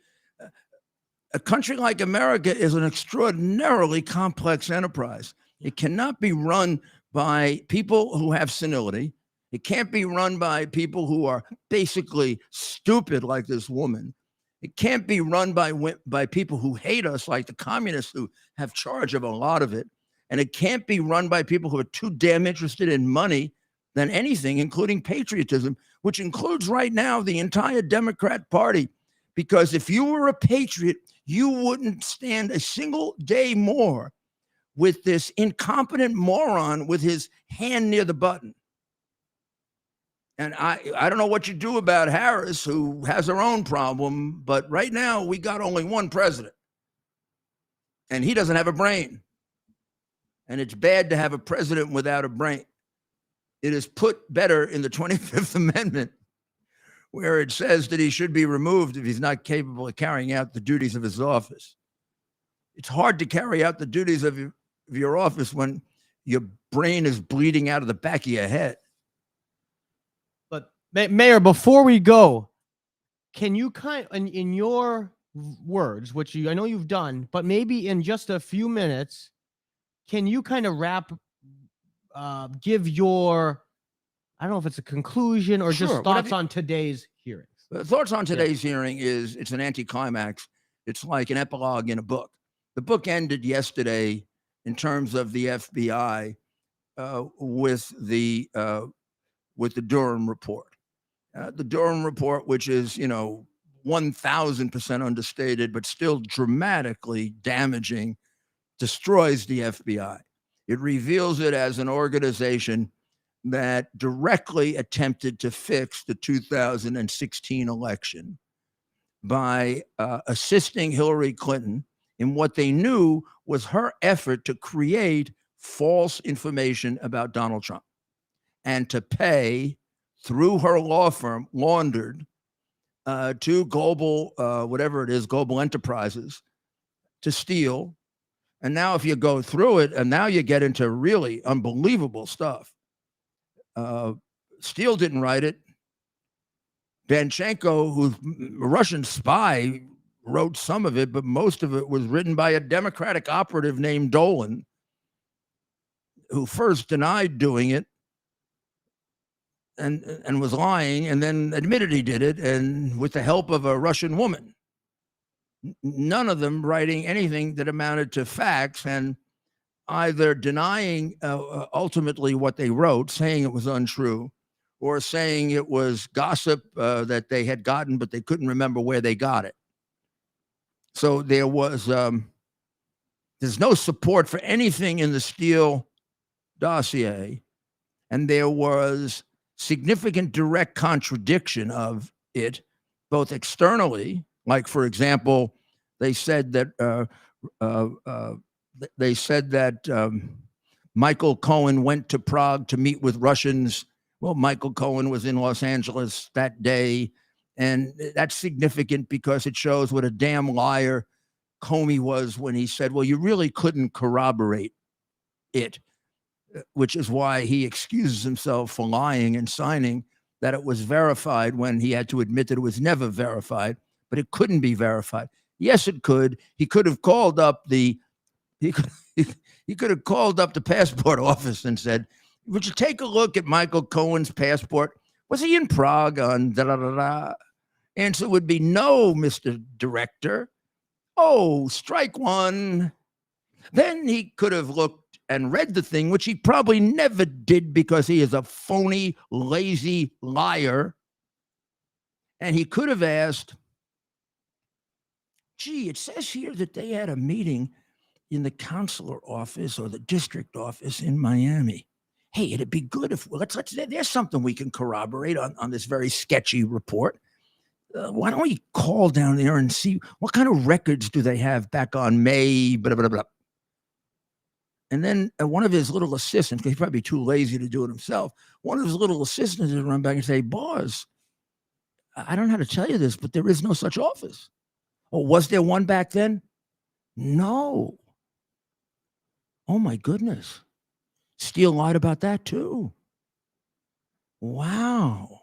A country like America is an extraordinarily complex enterprise. It cannot be run by people who have senility. It can't be run by people who are basically stupid like this woman. It can't be run by people who hate us like the communists who have charge of a lot of it. And it can't be run by people who are too damn interested in money than anything, including patriotism, which includes right now the entire Democrat Party. Because if you were a patriot, you wouldn't stand a single day more with this incompetent moron with his hand near the button. And I don't know what you do about Harris, who has her own problem, but right now we got only one president. And he doesn't have a brain. And it's bad to have a president without a brain. It is put better in the 25th Amendment, where it says that he should be removed if he's not capable of carrying out the duties of his office. It's hard to carry out the duties of your office when your brain is bleeding out of the back of your head. But Mayor, before we go, can you in your words, which I know you've done, but maybe in just a few minutes, can you kind of give your, I don't know if it's a conclusion or just thoughts on today's hearings? Thoughts on today's hearing is it's an anticlimax. It's like an epilogue in a book. The book ended yesterday in terms of the FBI with the Durham report. The Durham report, which is, 1,000% understated, but still dramatically damaging, destroys the FBI. It reveals it as an organization that directly attempted to fix the 2016 election by assisting Hillary Clinton in what they knew was her effort to create false information about Donald Trump and to pay, through her law firm, laundered to global, whatever it is, global enterprises, to steal. And now if you go through it, and now you get into really unbelievable stuff. Steele didn't write it. Danchenko, who's a Russian spy, wrote some of it, but most of it was written by a Democratic operative named Dolan, who first denied doing it and was lying, and then admitted he did it, and with the help of a Russian woman. None of them writing anything that amounted to facts, and either denying ultimately what they wrote, saying it was untrue, or saying it was gossip that they had gotten, but they couldn't remember where they got it. So there was, there's no support for anything in the Steele dossier, and there was significant direct contradiction of it, both externally, like, for example, they said that Michael Cohen went to Prague to meet with Russians. Well, Michael Cohen was in Los Angeles that day. And that's significant because it shows what a damn liar Comey was when he said, well, you really couldn't corroborate it, which is why he excuses himself for lying and signing that it was verified when he had to admit that it was never verified, but it couldn't be verified. Yes, it could. He could have called up he could have called up the passport office and said, would you take a look at Michael Cohen's passport? Was he in Prague on da-da-da-da? Answer would be no, Mr. Director. Oh, strike one. Then he could have looked and read the thing, which he probably never did because he is a phony, lazy liar. And he could have asked, gee, it says here that they had a meeting in the consular office or the district office in Miami. Hey, it'd be good if there's something we can corroborate on this very sketchy report. Why don't we call down there and see what kind of records do they have back on May, blah, blah, blah. And then one of his little assistants, because he's probably too lazy to do it himself, one of his little assistants would run back and say, boss, I don't know how to tell you this, but there is no such office. Oh, was there one back then? No. Oh, my goodness. Steele lied about that, too. Wow.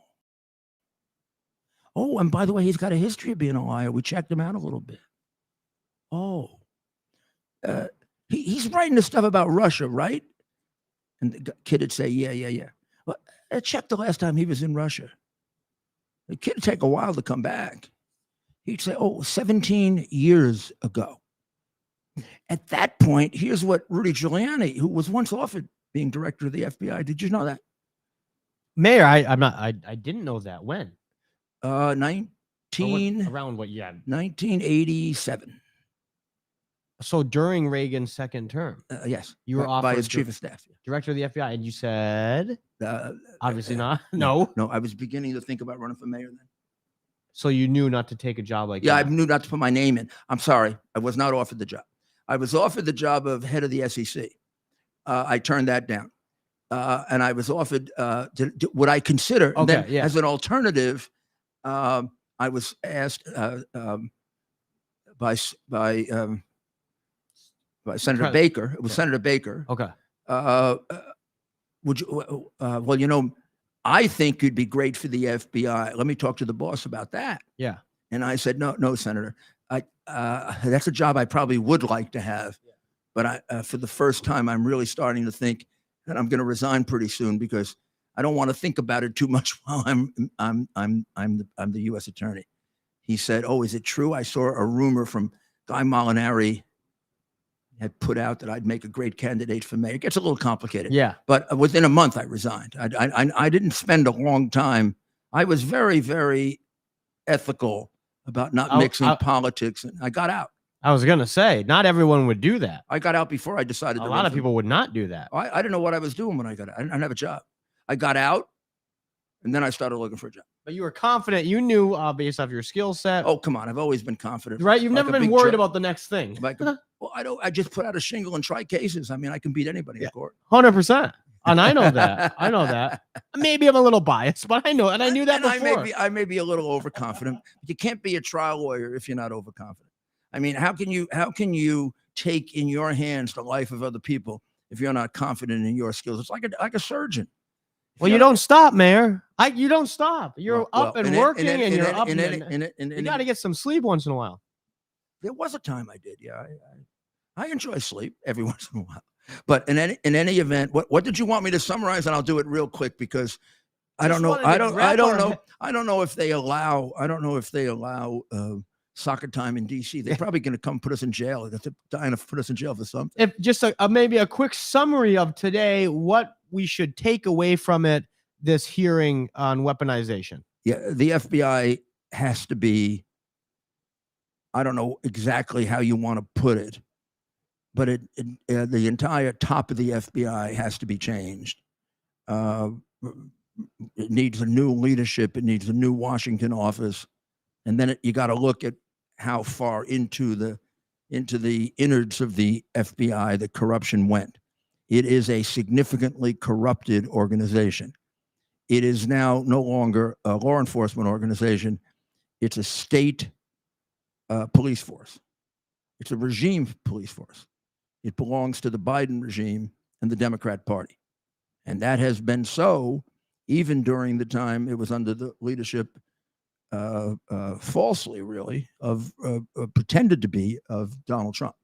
Oh, and by the way, he's got a history of being a liar. We checked him out a little bit. Oh. He's writing this stuff about Russia, right? And the kid would say, yeah. Well, I checked the last time he was in Russia. The kid would take a while to come back. He'd say, 17 years ago. At that point, here's what Rudy Giuliani, who was once offered being director of the FBI. Did you know that? Mayor, I didn't know that. When? 19 around what? Yeah, 1987. So during Reagan's second term, yes, you were offered by his chief of staff, director of the FBI, and you said obviously not. No, I was beginning to think about running for mayor then. So you knew not to take a job like that. I knew not to put my name in. I'm sorry, I was not offered the job. I was offered the job of head of the SEC. I turned that down, and I was offered. Would I consider? Okay, then, as an alternative, I was asked by Senator Baker. It was Senator Baker. Okay. Would you? Well, I think you'd be great for the FBI. Let me talk to the boss about that. Yeah. And I said, no, Senator. That's a job I probably would like to have, but for the first time, I'm really starting to think that I'm going to resign pretty soon because I don't want to think about it too much while I'm the U.S. attorney. He said, "Oh, is it true? I saw a rumor from Guy Molinari had put out that I'd make a great candidate for mayor." It gets a little complicated. Yeah. But within a month, I resigned. I didn't spend a long time. I was very, very ethical about not mixing politics, and I got out. I was going to say, not everyone would do that. I got out before I decided. A lot of people would not do that. I didn't know what I was doing when I got out. I didn't have a job. I got out, and then I started looking for a job. But you were confident. You knew based off your skill set. Oh, come on. I've always been confident. Right? You've never been worried about the next thing. Well, I just put out a shingle and try cases. I mean, I can beat anybody in court. 100%. And I know that. I know that. Maybe I'm a little biased, but I know, and I knew that before. I may be a little overconfident. You can't be a trial lawyer if you're not overconfident. I mean, how can you take in your hands the life of other people if you're not confident in your skills? It's like a surgeon. Well, you don't stop, Mayor. You don't stop. You're up and working, and you're up. You got to get some sleep once in a while. There was a time I did. Yeah, I enjoy sleep every once in a while. But in any event, what did you want me to summarize? And I'll do it real quick because I don't know if they allow soccer time in DC. They're probably going to come put us in jail. They're dying to put us in jail for something. If just maybe a quick summary of today, what we should take away from it, this hearing on weaponization. Yeah, the FBI has to be, I don't know exactly how you want to put it, but the entire top of the FBI has to be changed. It needs a new leadership. It needs a new Washington office. And then you got to look at how far into the innards of the FBI the corruption went. It is a significantly corrupted organization. It is now no longer a law enforcement organization. It's a state police force. It's a regime police force. It belongs to the Biden regime and the Democrat Party. And that has been so even during the time it was under the leadership, falsely really, of pretended to be of Donald Trump.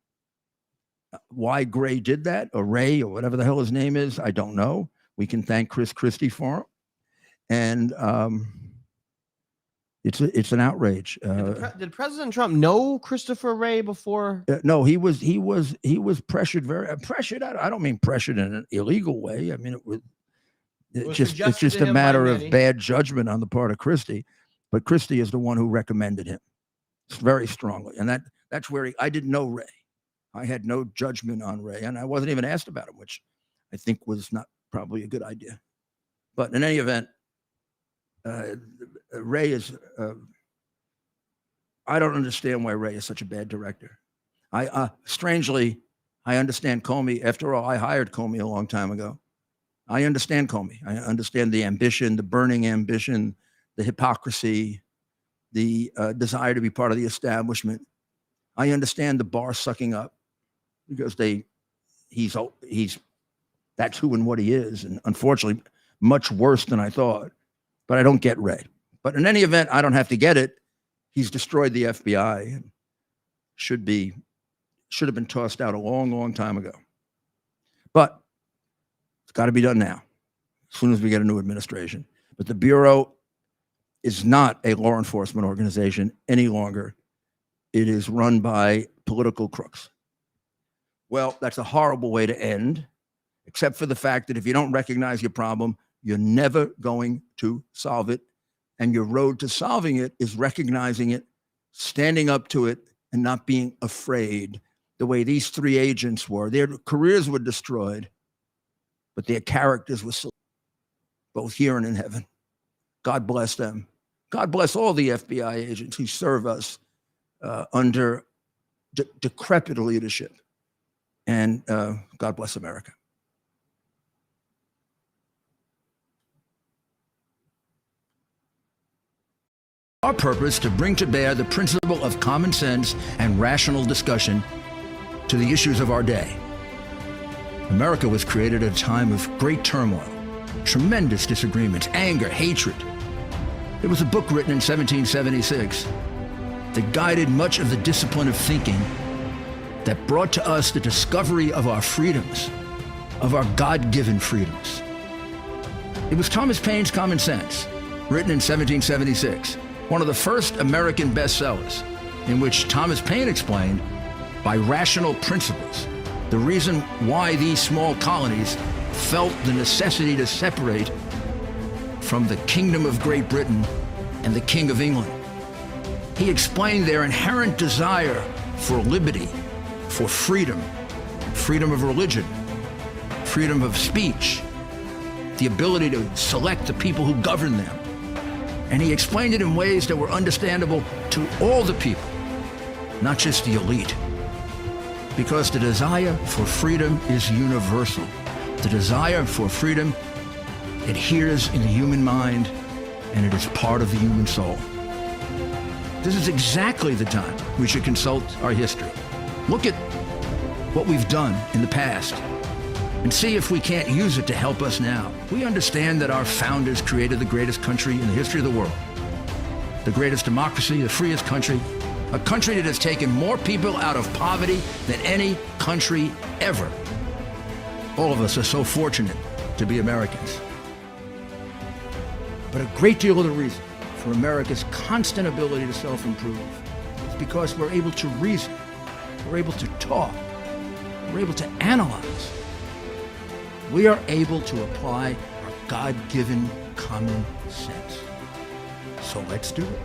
Why Gray did that, or Ray, or whatever the hell his name is, I don't know. We can thank Chris Christie for him. And it's an outrage. Did President Trump know Christopher Wray before? No, he was pressured, very pressured. I don't mean pressured in an illegal way. I mean it's just a matter of bad judgment on the part of Christie. But Christie is the one who recommended him very strongly, and that That's where I didn't know Ray. I had no judgment on Ray, and I wasn't even asked about him, which I think was not probably a good idea. But in any event, Ray is, I don't understand why Ray is such a bad director. Strangely, I understand Comey. After all, I hired Comey a long time ago. I understand Comey. I understand the ambition, the burning ambition, the hypocrisy, the desire to be part of the establishment. I understand the bar sucking up because he's that's who and what he is. And unfortunately, much worse than I thought. But I don't get Ray. But in any event, I don't have to get it. He's destroyed the FBI and should have been tossed out a long, long time ago. But it's got to be done now, as soon as we get a new administration. But the Bureau is not a law enforcement organization any longer. It is run by political crooks. Well, that's a horrible way to end, except for the fact that if you don't recognize your problem, you're never going to solve it. And your road to solving it is recognizing it, standing up to it, and not being afraid the way these three agents were. Their careers were destroyed, but their characters were still, both here and in heaven. God bless them. God bless all the FBI agents who serve us under decrepit leadership. And God bless America. Our purpose to bring to bear the principle of common sense and rational discussion to the issues of our day. America was created at a time of great turmoil, tremendous disagreements, anger, hatred. There was a book written in 1776 that guided much of the discipline of thinking that brought to us the discovery of our freedoms, of our God-given freedoms. It was Thomas Paine's Common Sense, written in 1776, one of the first American bestsellers, in which Thomas Paine explained, by rational principles, the reason why these small colonies felt the necessity to separate from the Kingdom of Great Britain and the King of England. He explained their inherent desire for liberty, for freedom, freedom of religion, freedom of speech, the ability to select the people who govern them. And he explained it in ways that were understandable to all the people, not just the elite. Because the desire for freedom is universal. The desire for freedom adheres in the human mind, and it is part of the human soul. This is exactly the time we should consult our history. Look at what we've done in the past and see if we can't use it to help us now. We understand that our founders created the greatest country in the history of the world, the greatest democracy, the freest country, a country that has taken more people out of poverty than any country ever. All of us are so fortunate to be Americans. But a great deal of the reason for America's constant ability to self-improve is because we're able to reason, we're able to talk, we're able to analyze. We are able to apply our God-given common sense. So let's do it.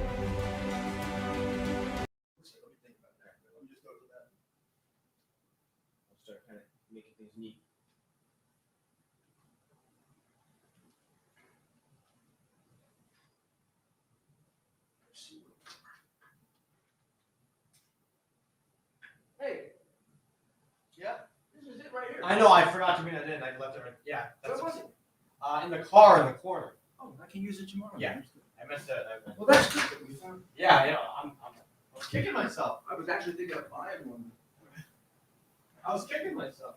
Hey. Yeah, this is it right here. I know, I forgot to bring that in. I left it right. Yeah. Where was it? In the car in the corner. Oh, I can use it tomorrow. Yeah. I missed it. Well, that's good that we found. Yeah, I was kicking myself. I was actually thinking of buying one. I was kicking myself.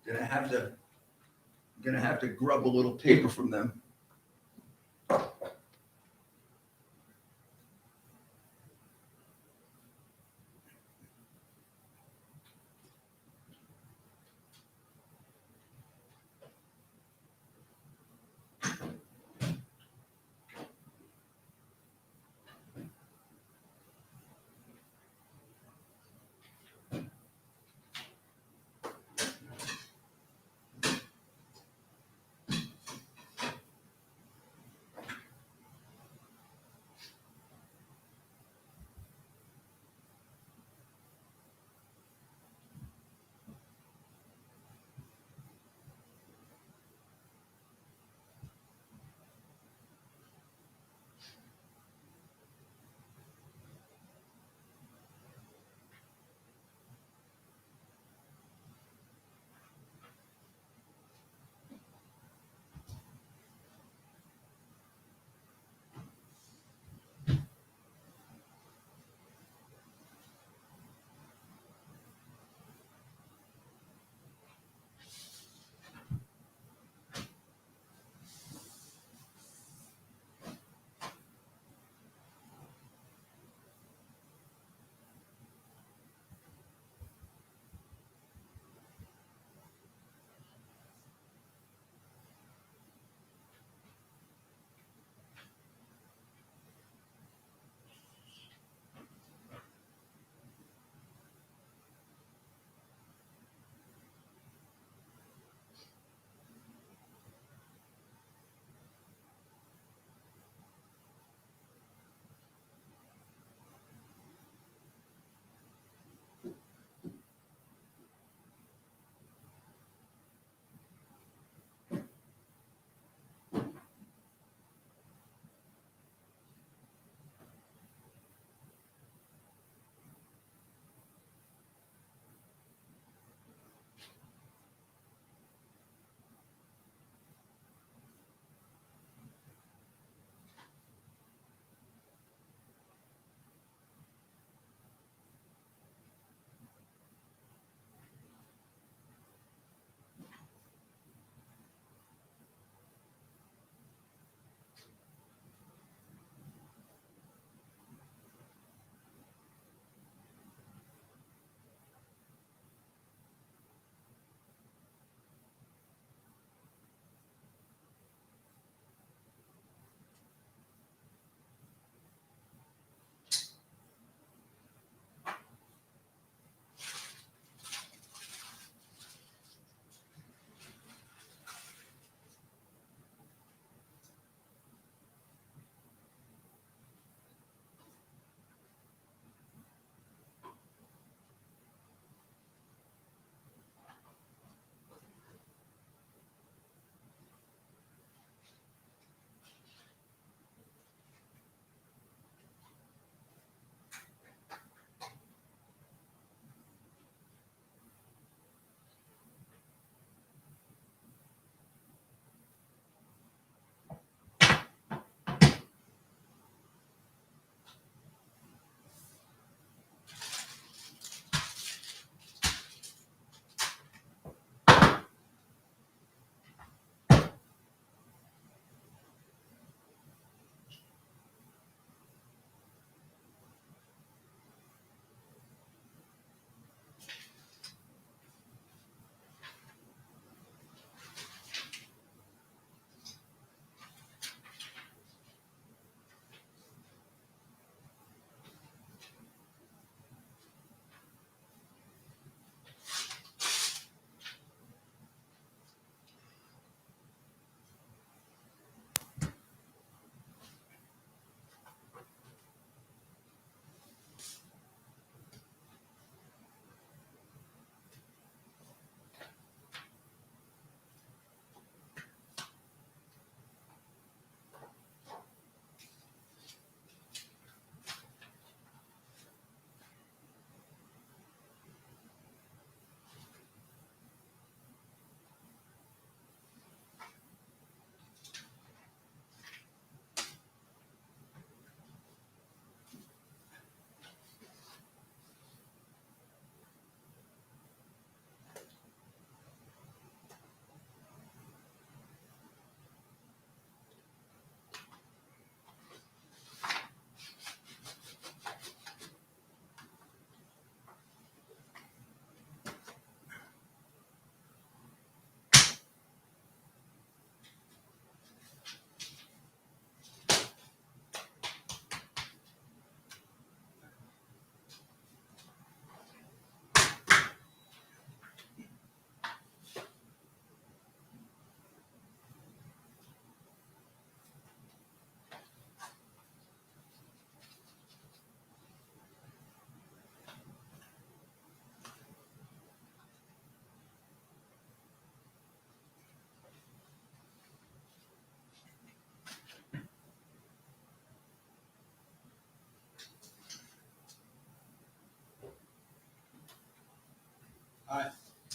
Gonna have to grub a little paper from them.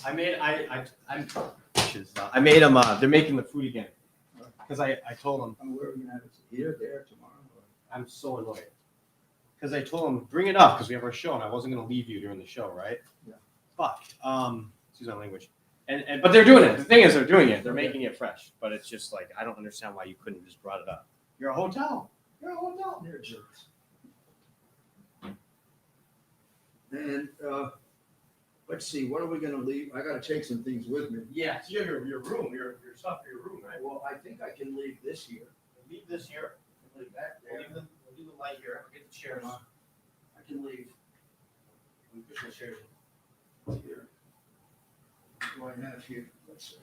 I made them. They're making the food again because I told them. Where are we gonna have it? Here, there, tomorrow? I'm so annoyed because I told them bring it up because we have our show and I wasn't gonna leave you during the show, right? Yeah. But excuse my language. And but they're doing it. The thing is, they're doing it. They're making it fresh. But it's just like I don't understand why you couldn't just brought it up. You're a hotel. You're a hotel. They're jerks. And let's see, what are we gonna leave? I gotta take some things with me. Yeah, it's your room, your stuff for your room, right? Well, I think I can leave this here. Leave this here. Leave that We'll there. leave the light here. Get the chairs. I can leave We push the chairs. here. What do I have here? Let's see.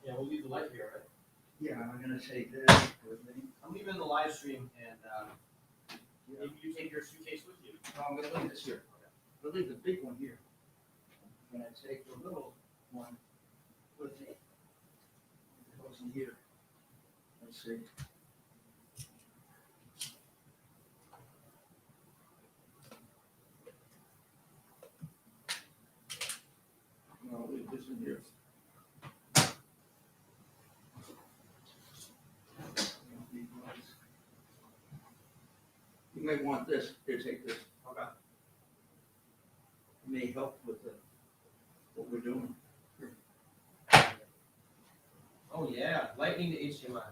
Yeah, we'll leave the light here, right? Yeah, I'm gonna take this with me. I'm leaving the live stream and maybe you take your suitcase with you. No, I'm gonna leave this here. I'm gonna leave the big one here. I'm gonna take the little one with me. It goes in here. Let's see. No, I'll leave this in here. You may want this. Here, take this. Okay. It may help with what we're doing. Oh yeah, lightning to HDMI.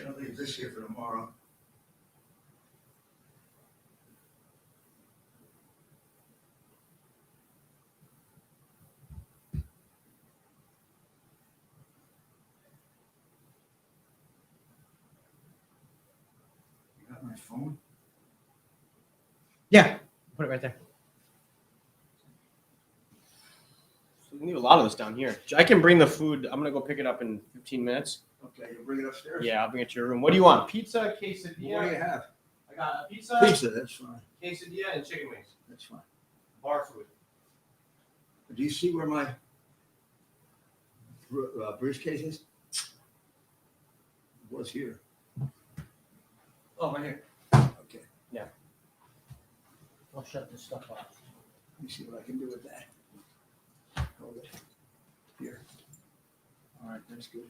I'm gonna leave this here for tomorrow. You got my phone? Yeah, put it right there. So we can leave a lot of this down here. I can bring the food. I'm gonna go pick it up in 15 minutes. Okay, you'll bring it upstairs? Yeah, I'll bring it to your room. What do you want? Pizza, quesadilla? What do you have? I got a pizza, Pizza, that's fine. quesadilla, and chicken wings. That's fine. Bar food. Do you see where my briefcase is? It was here. Oh, right here. Okay, I'll shut this stuff off. let me see what I can do with that. Hold it. Here. All right, that's good.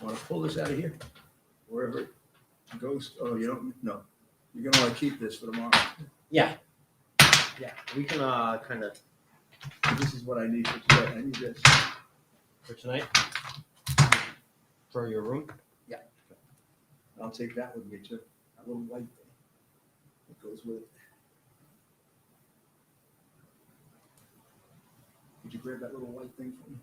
Want to pull this out of here? Wherever it goes. Oh, you don't? No. You're going to want to keep this for tomorrow. Yeah. Yeah. We can kind of This is what I need for today. I need this. for tonight for your room. I'll take that with me too. That little white thing. It goes with it. Could you grab that little white thing for me?